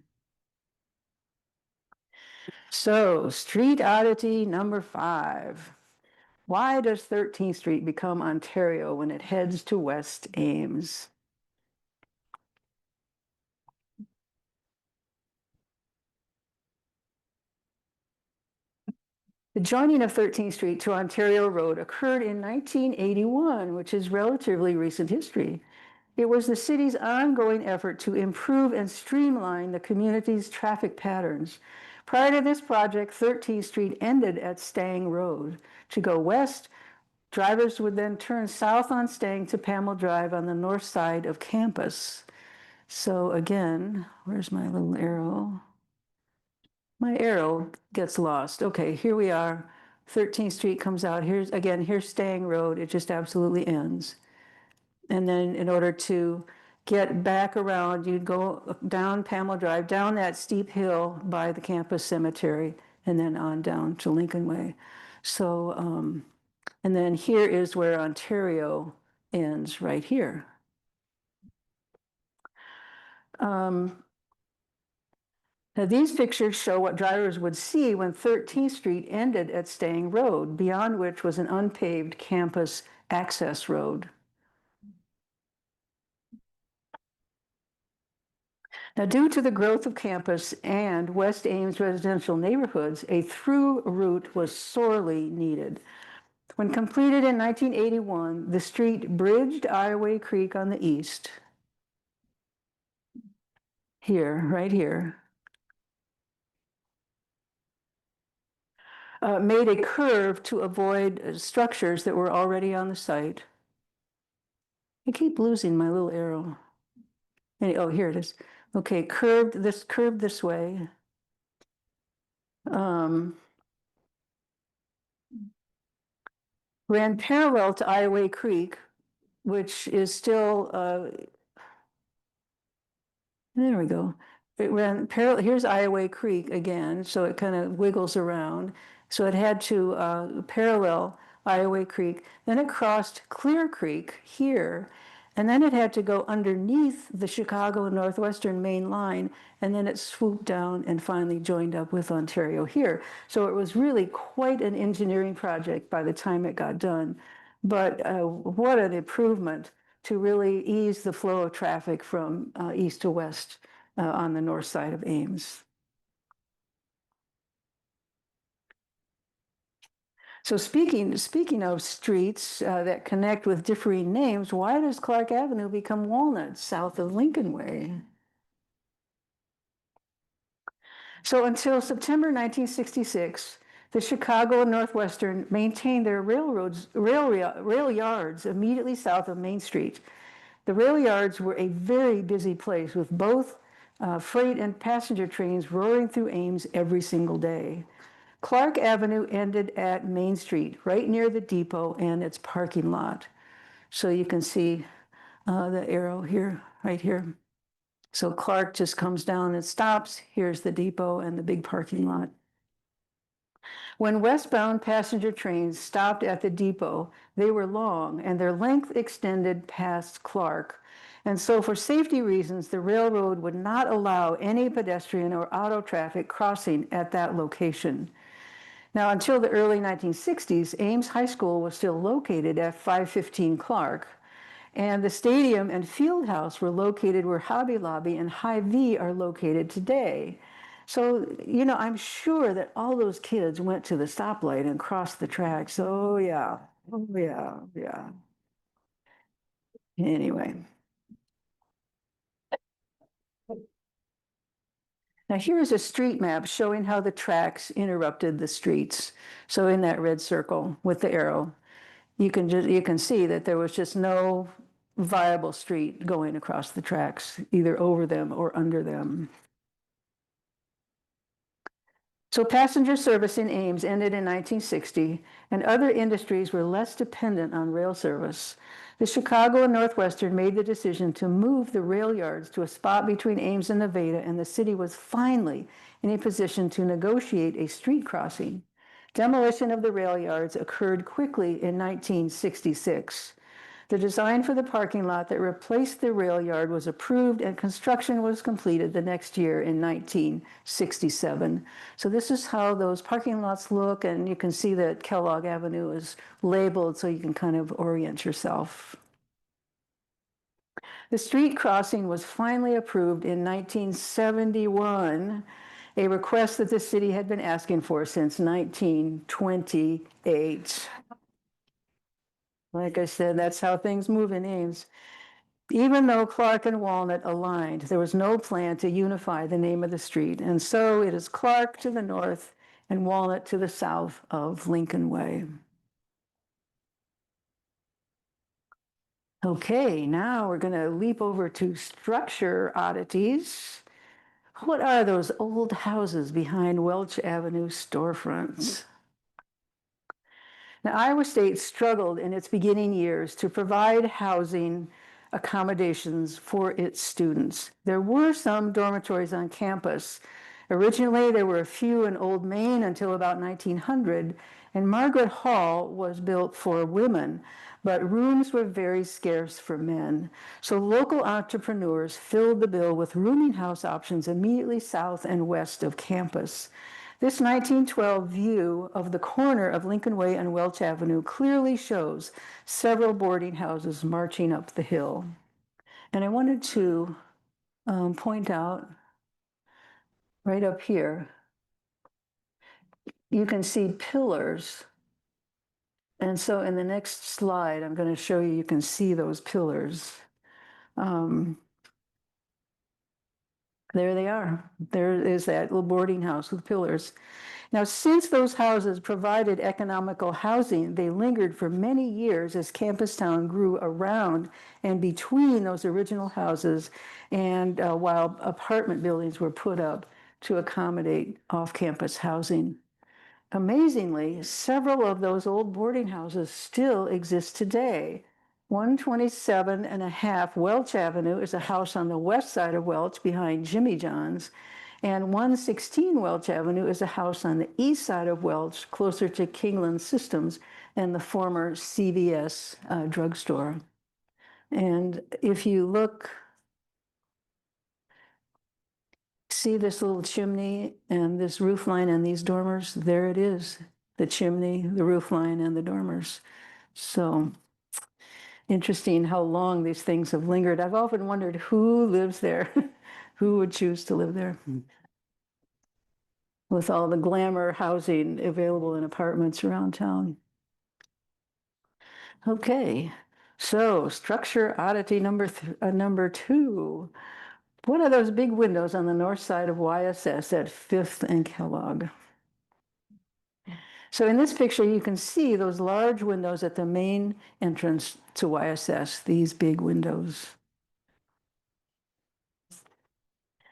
So, street oddity number 5. Why does 13th Street become Ontario when it heads to West Ames? The joining of 13th Street to Ontario Road occurred in 1981, which is relatively recent history. It was the city's ongoing effort to improve and streamline the community's traffic patterns. Prior to this project, 13th Street ended at Stang Road. To go west, drivers would then turn south on Stang to Pamela Drive on the north side of campus. So again, where's my little arrow? My arrow gets lost. Okay, here we are. 13th Street comes out. Here's Stang Road. It just absolutely ends. And then in order to get back around, you'd go down Pamela Drive, down that steep hill by the campus cemetery, and then on down to Lincoln Way. So, and then here is where Ontario ends, right here. Now, these pictures show what drivers would see when 13th Street ended at Stang Road, beyond which was an unpaved campus access road. Now, due to the growth of campus and West Ames residential neighborhoods, a through route was sorely needed. When completed in 1981, the street bridged Ioway Creek on the east, here, right here, made a curve to avoid structures that were already on the site. I keep losing my little arrow. Oh, here it is. Okay, curved this way. Ran parallel to Ioway Creek, which is still, there we go. It ran parallel, here's Ioway Creek again, so it kind of wiggles around. So it had to parallel Ioway Creek. Then it crossed Clear Creek here, and then it had to go underneath the Chicago and Northwestern main line, and then it swooped down and finally joined up with Ontario here. So it was really quite an engineering project by the time it got done. But what an improvement to really ease the flow of traffic from east to west on the north side of Ames. So speaking of streets that connect with differing names, why does Clark Avenue become Walnut south of Lincoln Way? So until September 1966, the Chicago and Northwestern maintained their rail yards immediately south of Main Street. The rail yards were a very busy place with both freight and passenger trains roaring through Ames every single day. Clark Avenue ended at Main Street, right near the depot and its parking lot. So you can see the arrow here, right here. So Clark just comes down and stops. Here's the depot and the big parking lot. When westbound passenger trains stopped at the depot, they were long and their length extended past Clark. And so for safety reasons, the railroad would not allow any pedestrian or auto traffic crossing at that location. Now, until the early 1960s, Ames High School was still located at 515 Clark, and the stadium and field house were located where Hobby Lobby and Hy-Vee are located today. So, you know, I'm sure that all those kids went to the stoplight and crossed the tracks. Oh, yeah. Oh, yeah. Yeah. Anyway. Now here's a street map showing how the tracks interrupted the streets. So in that red circle with the arrow, you can see that there was just no viable street going across the tracks, either over them or under them. So passenger service in Ames ended in 1960, and other industries were less dependent on rail service. The Chicago and Northwestern made the decision to move the rail yards to a spot between Ames and Nevada, and the city was finally in a position to negotiate a street crossing. Demolition of the rail yards occurred quickly in 1966. The design for the parking lot that replaced the rail yard was approved and construction was completed the next year in 1967. So this is how those parking lots look, and you can see that Kellogg Avenue is labeled so you can kind of orient yourself. The street crossing was finally approved in 1971, a request that the city had been asking for since 1928. Like I said, that's how things move in Ames. Even though Clark and Walnut aligned, there was no plan to unify the name of the street. And so it is Clark to the north and Walnut to the south of Lincoln Way. Okay, now we're going to leap over to structure oddities. What are those old houses behind Welch Avenue storefronts? Now, Iowa State struggled in its beginning years to provide housing accommodations for its students. There were some dormitories on campus. Originally, there were a few in Old Main until about 1900, and Margaret Hall was built for women, but rooms were very scarce for men. So local entrepreneurs filled the bill with rooming house options immediately south and west of campus. This 1912 view of the corner of Lincoln Way and Welch Avenue clearly shows several boarding houses marching up the hill. And I wanted to point out right up here, you can see pillars. And so in the next slide, I'm going to show you can see those pillars. There they are. There is that little boarding house with pillars. Now, since those houses provided economical housing, they lingered for many years as campus town grew around and between those original houses, and while apartment buildings were put up to accommodate off-campus housing. Amazingly, several of those old boarding houses still exist today. 127.5 Welch Avenue is a house on the west side of Welch behind Jimmy John's, and 116 Welch Avenue is a house on the east side of Welch, closer to Kingland Systems and the former CVS drugstore. And if you look, see this little chimney and this roof line and these dormers, there it is, the chimney, the roof line, and the dormers. So interesting how long these things have lingered. I've often wondered who lives there, who would choose to live there with all the glamour housing available in apartments around town. Okay, so structure oddity number 2. What are those big windows on the north side of YSS at 5th and Kellogg? So in this picture, you can see those large windows at the main entrance to YSS, these big windows.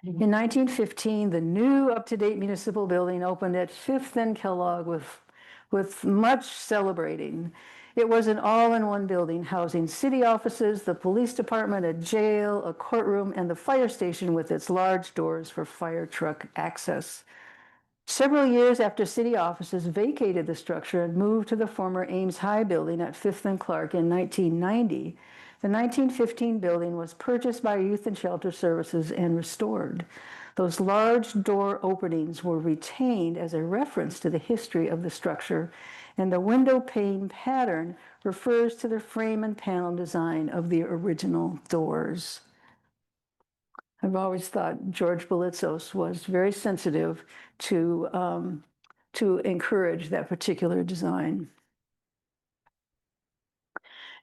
In 1915, the new up-to-date municipal building opened at 5th and Kellogg with much celebrating. It was an all-in-one building housing city offices, the police department, a jail, a courtroom, and the fire station with its large doors for fire truck access. Several years after city offices vacated the structure and moved to the former Ames High building at 5th and Clark in 1990, the 1915 building was purchased by Youth and Shelter Services and restored. Those large door openings were retained as a reference to the history of the structure, and the window pane pattern refers to the frame and panel design of the original doors. I've always thought George Belitzos was very sensitive to encourage that particular design.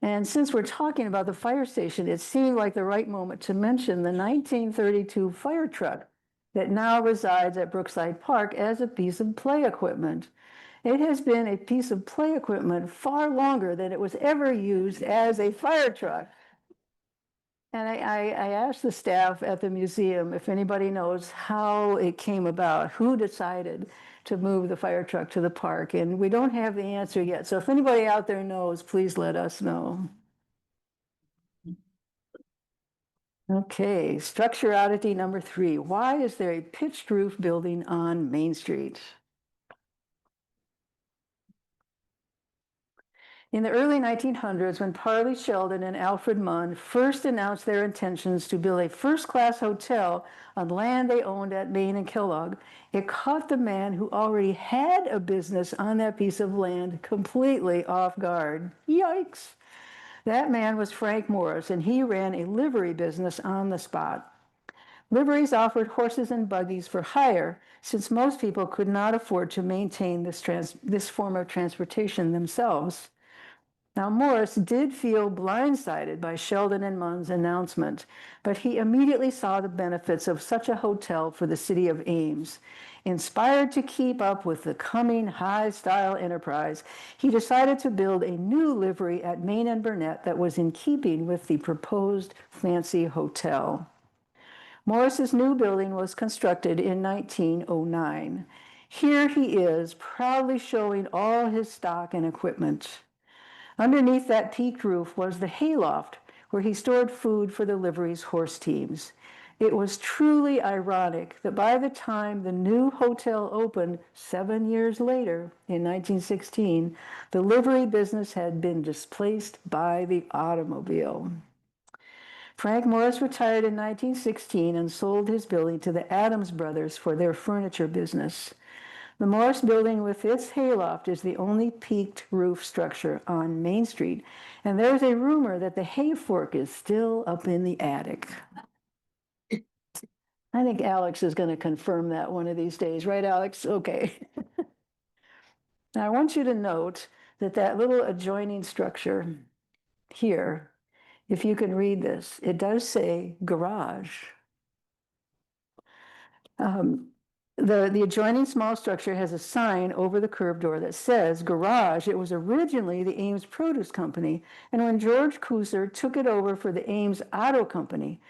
And since we're talking about the fire station, it seemed like the right moment to mention the 1932 fire truck that now resides at Brookside Park as a piece of play equipment. It has been a piece of play equipment far longer than it was ever used as a fire truck. And I asked the staff at the museum if anybody knows how it came about, who decided to move the fire truck to the park, and we don't have the answer yet. So if anybody out there knows, please let us know. Okay, structure oddity number 3. Why is there a pitched roof building on Main Street? In the early 1900s, when Parley Sheldon and Alfred Munn first announced their intentions to build a first-class hotel on land they owned at Main and Kellogg, it caught the man who already had a business on that piece of land completely off guard. Yikes! That man was Frank Morris, and he ran a livery business on the spot. Liveries offered horses and buggies for hire, since most people could not afford to maintain this form of transportation themselves. Now, Morris did feel blindsided by Sheldon and Munn's announcement, but he immediately saw the benefits of such a hotel for the city of Ames. Inspired to keep up with the coming high-style enterprise, he decided to build a new livery at Main and Burnett that was in keeping with the proposed fancy hotel. Morris's new building was constructed in 1909. Here he is, proudly showing all his stock and equipment. Underneath that peaked roof was the hayloft, where he stored food for the livery's horse teams. It was truly ironic that by the time the new hotel opened 7 years later, in 1916, the livery business had been displaced by the automobile. Frank Morris retired in 1916 and sold his building to the Adams brothers for their furniture business. The Morris building with its hayloft is the only peaked roof structure on Main Street, and there's a rumor that the hay fork is still up in the attic. I think Alex is going to confirm that one of these days, right, Alex? Okay. Now, I want you to note that that little adjoining structure here, if you can read this, it does say garage. The adjoining small structure has a sign over the curved door that says garage. It was originally the Ames Produce Company, and when George Couser took it over for the Ames Auto Company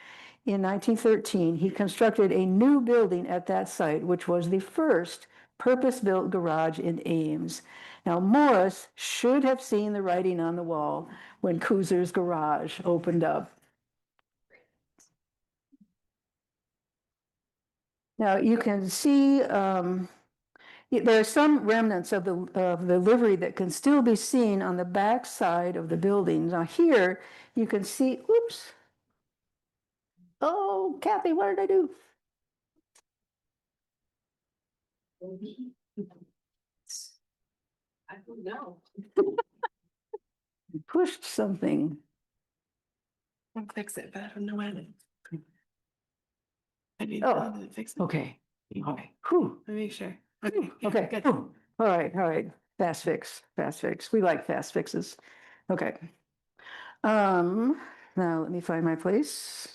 in 1913, he constructed a new building at that site, which was the first purpose-built garage in Ames. Now, Morris should have seen the writing on the wall when Couser's garage opened up. Now, you can see there are some remnants of the livery that can still be seen on the back side of the building. Now, here you can see, oops. Oh, Kathy, what did I do? I don't know. Pushed something. I'll fix it, but I don't know when. I need Oh, to fix it. Okay. Okay. Whew. Let me make sure. Okay. Yeah, Okay. good. Whew. All right. All right. Fast fix. Fast fix. We like fast fixes. Okay. Now let me find my place.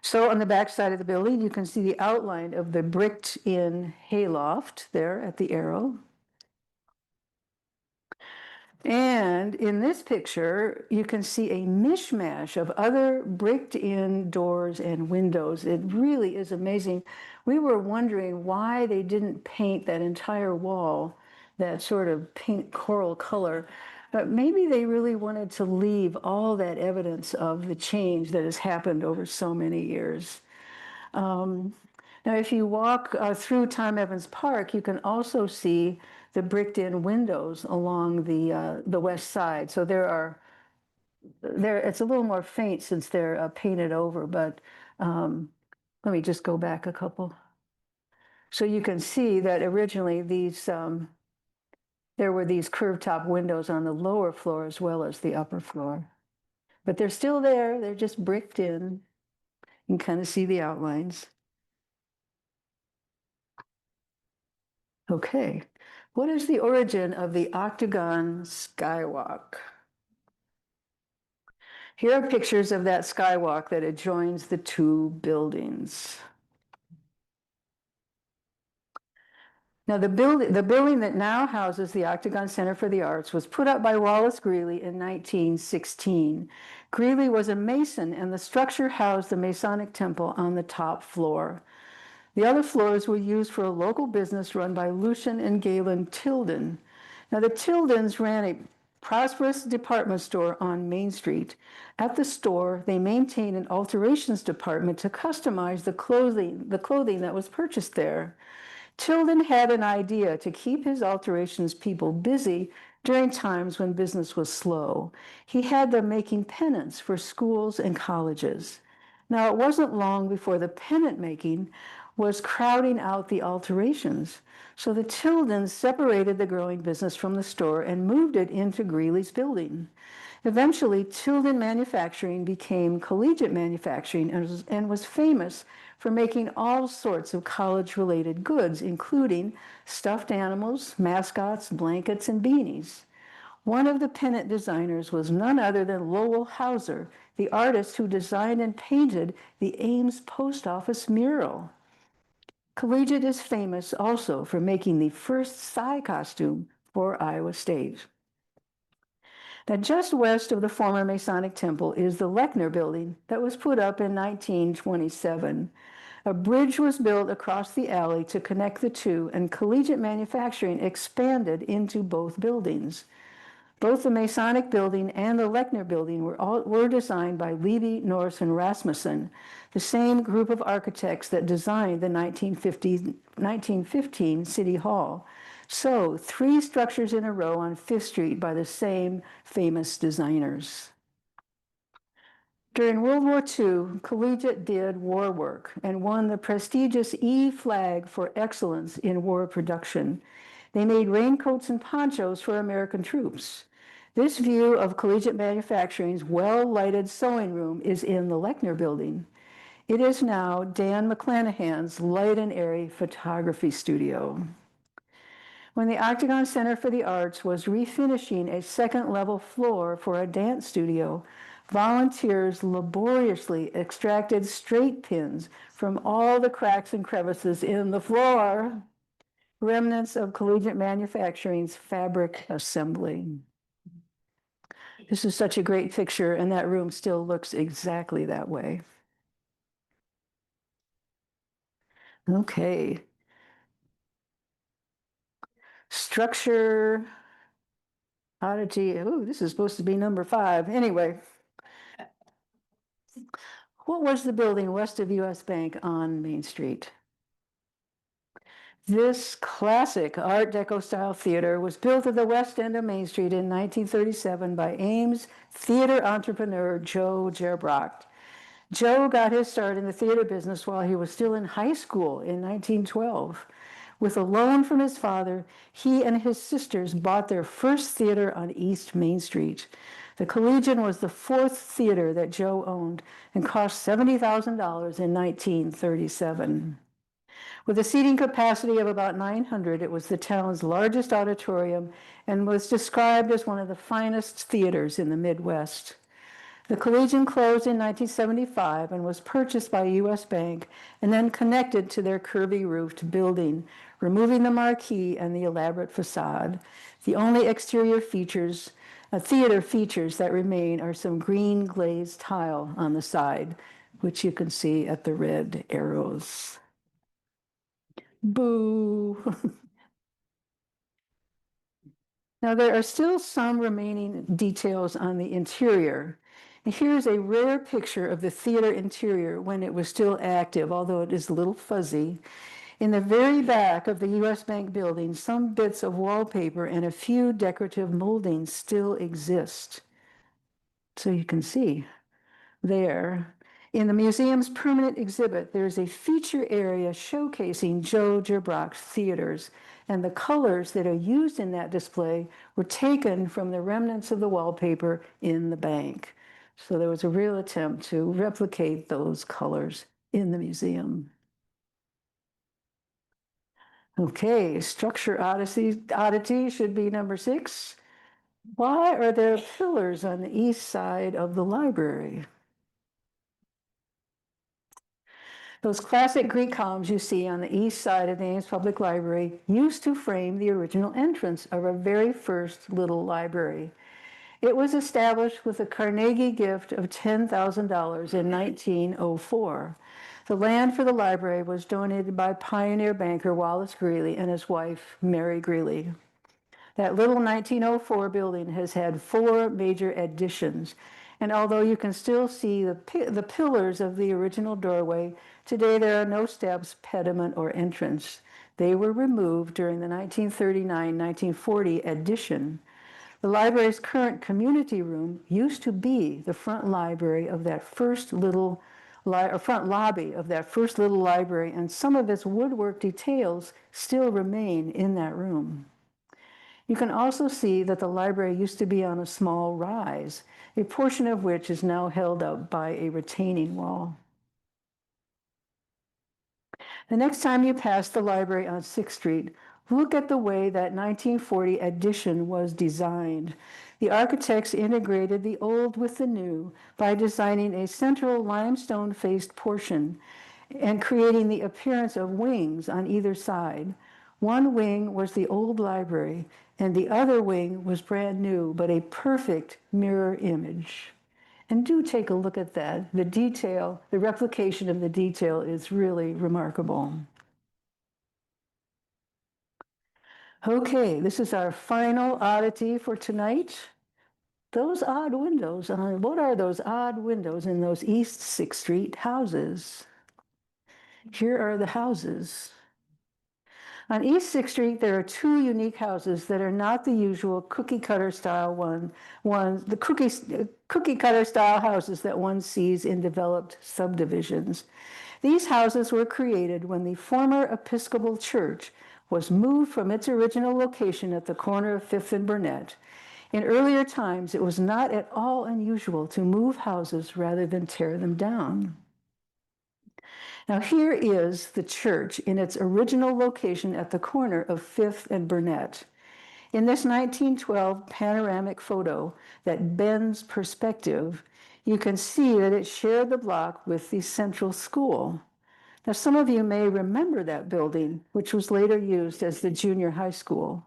So on the back side of the building, you can see the outline of the bricked in hayloft there at the arrow. And in this picture, you can see a mishmash of other bricked in doors and windows. It really is amazing. We were wondering why they didn't paint that entire wall that sort of pink coral color. But maybe they really wanted to leave all that evidence of the change that has happened over so many years. Now, if you walk through Tom Evans Park, you can also see the bricked-in windows along the west side. So it's a little more faint since they're painted over, but let me just go back a couple. So you can see that originally there were these curved top windows on the lower floor as well as the upper floor. But they're still there, they're just bricked in. You can kind of see the outlines. Okay, what is the origin of the octagon skywalk? Here are pictures of that skywalk that adjoins the two buildings. Now, the building that now houses the Octagon Center for the Arts was put up by Wallace Greeley in 1916. Greeley was a Mason, and the structure housed the Masonic temple on the top floor. The other floors were used for a local business run by Lucian and Galen Tilden. Now, the Tildens ran a prosperous department store on Main Street. At the store, they maintained an alterations department to customize the clothing that was purchased there. Tilden had an idea to keep his alterations people busy during times when business was slow. He had them making pennants for schools and colleges. Now, it wasn't long before the pennant making was crowding out the alterations. So the Tildens separated the growing business from the store and moved it into Greeley's building. Eventually, Tilden Manufacturing became Collegiate Manufacturing and was famous for making all sorts of college-related goods, including stuffed animals, mascots, blankets, and beanies. One of the pennant designers was none other than Lowell Hauser, the artist who designed and painted the Ames Post Office mural. Collegiate is famous also for making the first Psy costume for Iowa State. Now, just west of the former Masonic Temple is the Lechner Building that was put up in 1927. A bridge was built across the alley to connect the two, and Collegiate Manufacturing expanded into both buildings. Both the Masonic Building and the Lechner Building were designed by Levy, Norris, and Rasmussen, the same group of architects that designed the 1915 City Hall. So, 3 structures in a row on Fifth Street by the same famous designers. During World War II, Collegiate did war work and won the prestigious E flag for excellence in war production. They made raincoats and ponchos for American troops. This view of Collegiate Manufacturing's well-lighted sewing room is in the Lechner Building. It is now Dan McClanahan's light and airy photography studio. When the Octagon Center for the Arts was refinishing a second-level floor for a dance studio, volunteers laboriously extracted straight pins from all the cracks and crevices in the floor, remnants of Collegiate Manufacturing's fabric assembly. This is such a great picture, and that room still looks exactly that way. Okay. Structure oddity. Oh, this is supposed to be number 5. Anyway, what was the building west of US Bank on Main Street? This classic Art Deco style theater was built at the west end of Main Street in 1937 by Ames theater entrepreneur Joe Gerbrocht. Joe got his start in the theater business while he was still in high school in 1912. With a loan from his father, he and his sisters bought their first theater on East Main Street. The Collegiate was the 4th theater that Joe owned and cost $70,000 in 1937. With a seating capacity of about 900, it was the town's largest auditorium and was described as one of the finest theaters in the Midwest. The Collegiate closed in 1975 and was purchased by US Bank and then connected to their curvy-roofed building, removing the marquee and the elaborate facade. The only exterior theater features that remain are some green glazed tile on the side, which you can see at the red arrows. Boo! Now, there are still some remaining details on the interior. Here's a rare picture of the theater interior when it was still active, although it is a little fuzzy. In the very back of the US Bank building, some bits of wallpaper and a few decorative moldings still exist. So you can see there. In the museum's permanent exhibit, there's a feature area showcasing Joe Gerbrocht's theaters, and the colors that are used in that display were taken from the remnants of the wallpaper in the bank. So there was a real attempt to replicate those colors in the museum. Okay, structure oddity should be number 6. Why are there pillars on the east side of the library? Those classic Greek columns you see on the east side of the Ames Public Library used to frame the original entrance of our very first little library. It was established with a Carnegie gift of $10,000 in 1904. The land for the library was donated by pioneer banker Wallace Greeley and his wife, Mary Greeley. That little 1904 building has had 4 major additions, and although you can still see the pillars of the original doorway, today there are no steps, pediment, or entrance. They were removed during the 1939-1940 addition. The library's current community room used to be the front library of that first little front lobby of that first little library, and some of its woodwork details still remain in that room. You can also see that the library used to be on a small rise, a portion of which is now held up by a retaining wall. The next time you pass the library on 6th Street, look at the way that 1940 addition was designed. The architects integrated the old with the new by designing a central limestone-faced portion and creating the appearance of wings on either side. One wing was the old library, and the other wing was brand new, but a perfect mirror image. And do take a look at that. The detail, the replication of the detail is really remarkable. Okay, this is our final oddity for tonight. Those odd windows, what are those odd windows in those East 6th Street houses? Here are the houses. On East 6th Street, there are two unique houses that are not the usual cookie cutter style the cookie cutter style houses that one sees in developed subdivisions. These houses were created when the former Episcopal Church was moved from its original location at the corner of 5th and Burnett. In earlier times, it was not at all unusual to move houses rather than tear them down. Now, here is the church in its original location at the corner of 5th and Burnett. In this 1912 panoramic photo that bends perspective, you can see that it shared the block with the central school. Now, some of you may remember that building, which was later used as the junior high school.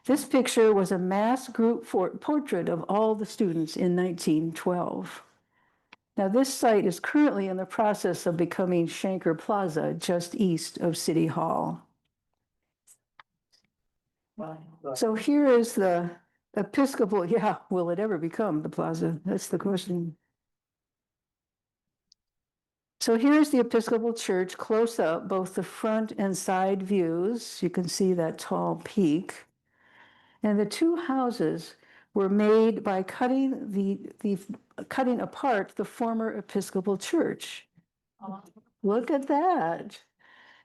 This picture was a mass group portrait of all the students in 1912. Now, this site is currently in the process of becoming Shanker Plaza, just east of City Hall. So here is the Episcopal, will it ever become the plaza? That's the question. So here's the Episcopal Church close up, both the front and side views. You can see that tall peak. And the two houses were made by cutting cutting apart the former Episcopal Church. Look at that.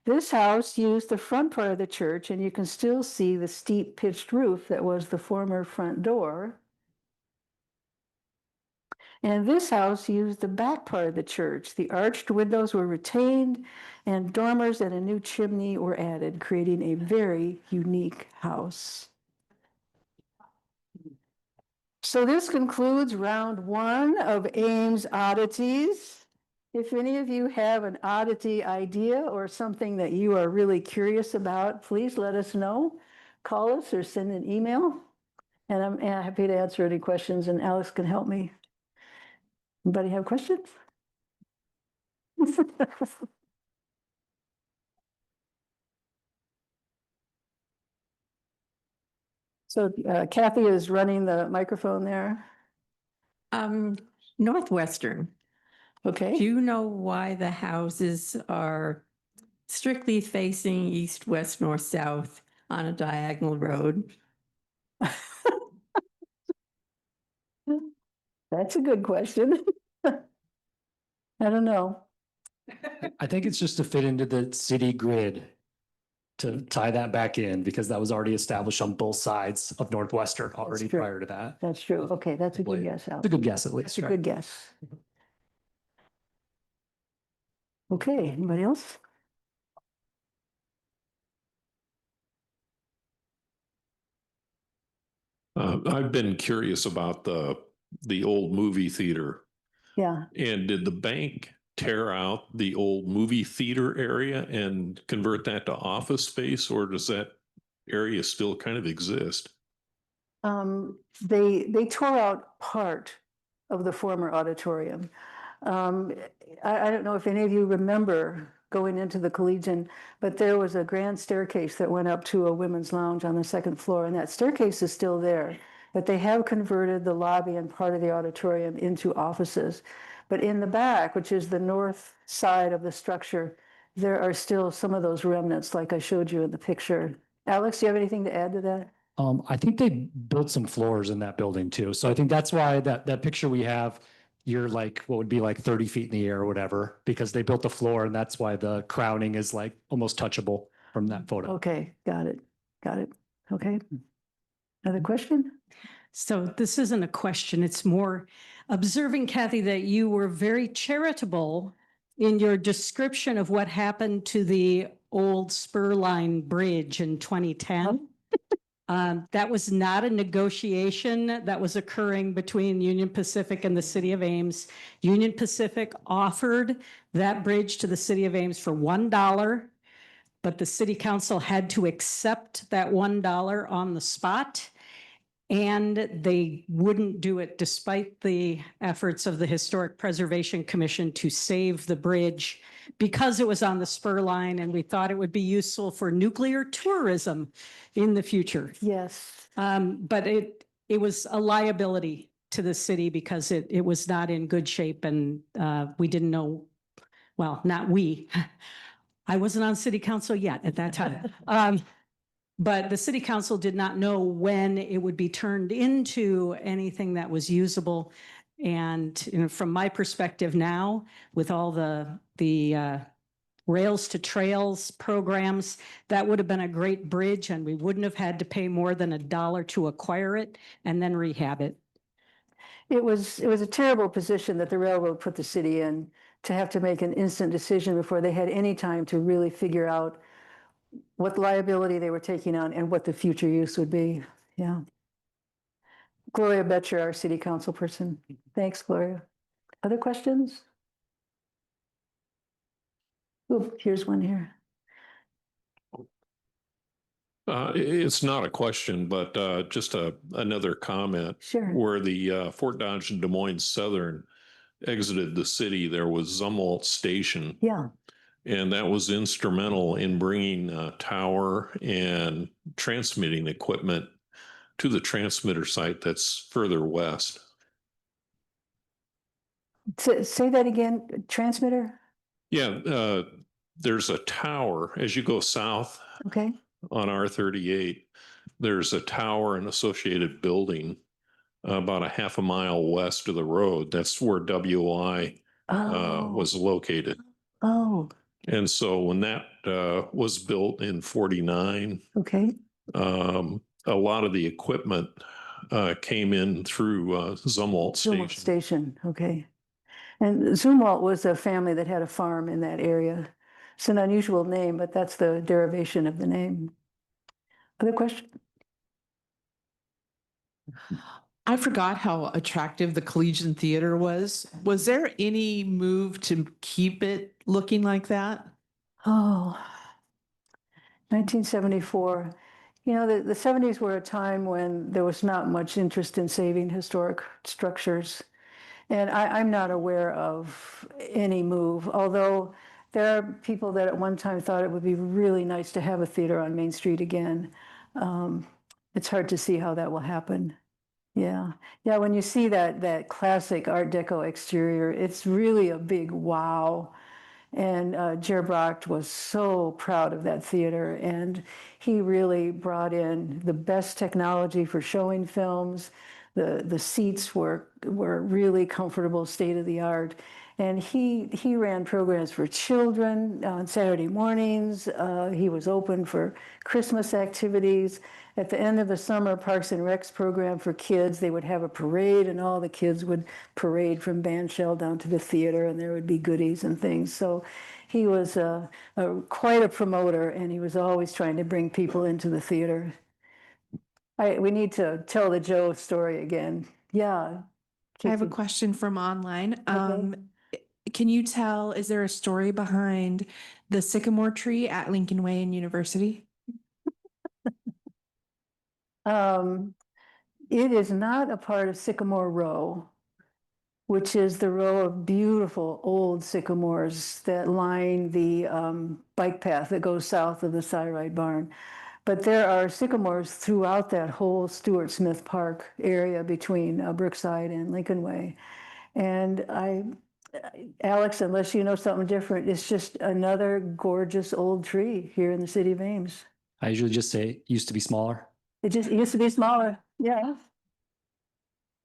This house used the front part of the church, and you can still see the steep pitched roof that was the former front door. And this house used the back part of the church. The arched windows were retained, and dormers and a new chimney were added, creating a very unique house. So this concludes round 1 of Ames Oddities. If any of you have an oddity idea or something that you are really curious about, please let us know. Call us or send an email. And I'm happy to answer any questions, and Alex can help me. Anybody have questions? So Kathy is running the microphone there. Northwestern. Okay. Do you know why the houses are strictly facing east, west, north, south on a diagonal road? That's a good question. I don't know. I think it's just to fit into the city grid, to tie that back in, because that was already established on both sides of Northwestern already true. prior to that. That's true. Okay, that's a good Believe. guess, Al. It's a good guess, at least. That's a right? good guess. Okay, anybody else? I've been curious about the old movie theater. Yeah. And did the bank tear out the old movie theater area and convert that to office space, or does that area still kind of exist? They tore out part of the former auditorium. I don't know if any of you remember going into the Collegiate, but there was a grand staircase that went up to a women's lounge on the 2nd floor, and that staircase is still there. But they have converted the lobby and part of the auditorium into offices. But in the back, which is the north side of the structure, there are still some of those remnants like I showed you in the picture. Alex, do you have anything to add to that? I think they built some floors in that building too. So I think that's why that picture we have, you're like, what would be like 30 feet in the air or whatever, because they built the floor and that's why the crowning is like almost touchable from that photo. Okay, got it. Got it. Okay. Another question? So this isn't a question, it's more observing, Kathy, that you were very charitable in your description of what happened to the old spur line bridge in 2010. That was not a negotiation that was occurring between Union Pacific and the city of Ames. Union Pacific offered that bridge to the city of Ames for $1, but the city council had to accept that $1 on the spot. And they wouldn't do it despite the efforts of the Historic Preservation Commission to save the bridge because it was on the spur line and we thought it would be useful for nuclear tourism in the future. Yes. But it was a liability to the city because it was not in good shape and we didn't know, well, not we. I wasn't on city council yet at that time. But the city council did not know when it would be turned into anything that was usable. And from my perspective now, with all the Rails to Trails programs, that would have been a great bridge and we wouldn't have had to pay more than $1 to acquire it and then rehab it. It was a terrible position that the railroad put the city in, to have to make an instant decision before they had any time to really figure out what liability they were taking on and what the future use would be. Yeah. Gloria Betcher, our city council person. Thanks, Gloria. Other questions? Oh, here's one here. It's not a question, but just another comment. Sure. Where the Fort Dodge and Des Moines Southern exited the city, there was Zumwalt Station. Yeah. And that was instrumental in bringing tower and transmitting equipment to the transmitter site that's further west. Say that again, transmitter? Yeah, there's a tower as you go south Okay. on R38. There's a tower and associated building about a half a mile west of the road. That's where WI was located. Oh. And so when that was built in 49, Okay. a lot of the equipment came in through Zumwalt Zumwalt Station. Station. Okay. And Zumwalt was a family that had a farm in that area. It's an unusual name, but that's the derivation of the name. Other question? I forgot how attractive the Collegiate Theater was. Was there any move to keep it looking like that? Oh, 1974. You know, the 70s were a time when there was not much interest in saving historic structures. And I'm not aware of any move, although there are people that at one time thought it would be really nice to have a theater on Main Street again. It's hard to see how that will happen. Yeah. Yeah, when you see that classic Art Deco exterior, it's really a big wow. And Jer Bracht was so proud of that theater, and he really brought in the best technology for showing films. The seats were really comfortable, state of the art. And he ran programs for children on Saturday mornings. He was open for Christmas activities. At the end of the summer, Parks and Recs program for kids, they would have a parade and all the kids would parade from bandshell down to the theater and there would be goodies and things. So he was quite a promoter and he was always trying to bring people into the theater. We need to tell the Joe story again. Yeah. I have a Casey. question from online. Okay. Can you tell, is there a story behind the sycamore tree at Lincoln Way and University? It is not a part of Sycamore Row, which is the row of beautiful old sycamores that line the bike path that goes south of the Cyride Barn. But there are sycamores throughout that whole Stuart Smith Park area between Brookside and Lincoln Way. And Alex, unless you know something different, it's just another gorgeous old tree here in the city of Ames. I usually just say it used to be smaller. It used to be smaller, yeah.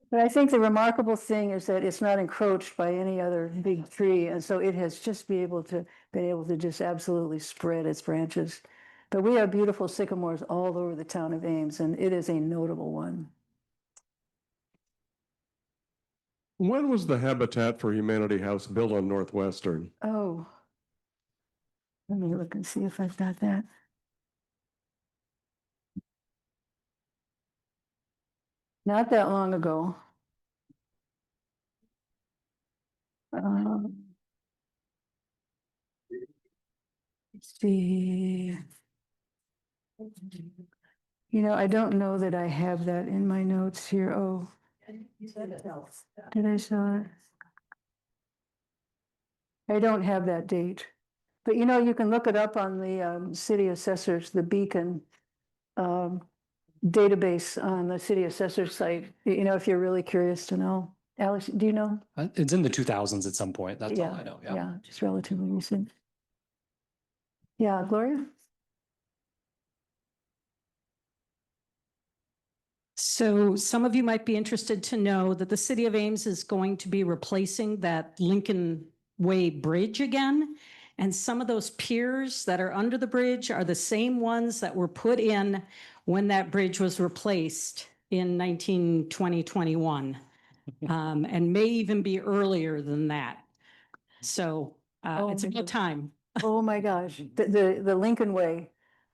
But I think the remarkable thing is that it's not encroached by any other big tree, and so it has just been able to just absolutely spread its branches. But we have beautiful sycamores all over the town of Ames, and it is a notable one. When was the Habitat for Humanity house built on Northwestern? Oh. Let me look and see if I've got that. Not that long ago. Let's see. You know, I don't know that I have that in my notes here. Oh. Did I saw it? I don't have that date. But you know, you can look it up on the city assessors, the Beacon database on the city assessors site, you know, if you're really curious to know. Alex, do you know? It's in the 2000s at some point. That's all Yeah, I know. yeah, just relatively recent. Yeah, Gloria? So some of you might be interested to know that the city of Ames is going to be replacing that Lincoln Way Bridge again. And some of those piers that are under the bridge are the same ones that were put in when that bridge was replaced in 2021. And may even be earlier than that. So it's a good time. Oh my gosh, the Lincoln Way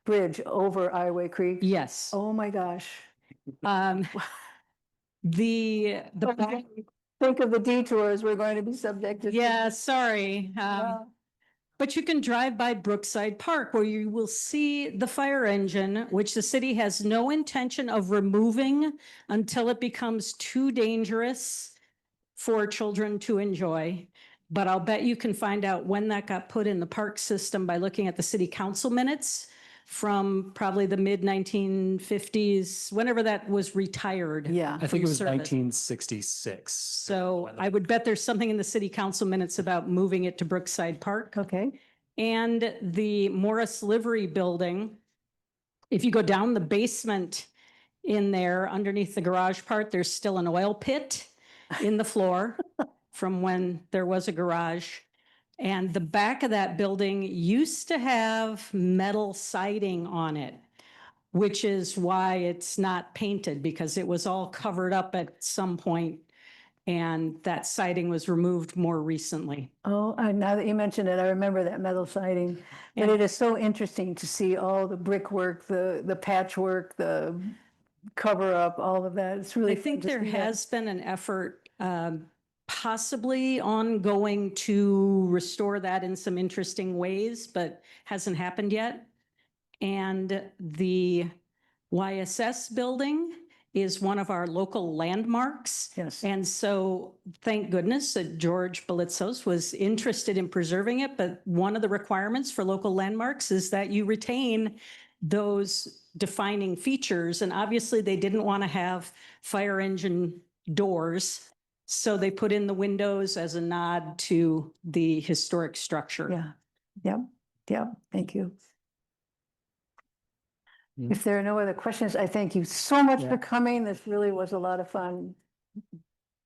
Bridge over Ioway Creek. Yes. Oh my gosh. The Think of the detours we're going to be subjected to. yeah, sorry. Yeah. But you can drive by Brookside Park where you will see the fire engine, which the city has no intention of removing until it becomes too dangerous for children to enjoy. But I'll bet you can find out when that got put in the park system by looking at the city council minutes from probably the mid 1950s, whenever that was retired. Yeah. I think it was service. 1966. So I would bet there's something in the city council minutes about moving it to Brookside Park. Okay. And the Morris Livery Building, if you go down the basement in there, underneath the garage part, there's still an oil pit in the floor from when there was a garage. And the back of that building used to have metal siding on it, which is why it's not painted, because it was all covered up at some point, and that siding was removed more recently. Oh, now that you mentioned it, I remember that metal siding. But it is so interesting to see all the brickwork, the patchwork, the cover up, all of that. It's really I fun think to there see that. has been an effort, possibly ongoing, to restore that in some interesting ways, but hasn't happened yet. And the YSS building is one of our local landmarks. Yes. And so thank goodness that George Belitzos was interested in preserving it. But one of the requirements for local landmarks is that you retain those defining features. And obviously they didn't want to have fire engine doors. So they put in the windows as a nod to the historic structure. Yeah. Yep. Yep. Thank you. Mm. If there are no other questions, I thank you so much Yeah. for coming. This really was a lot of fun.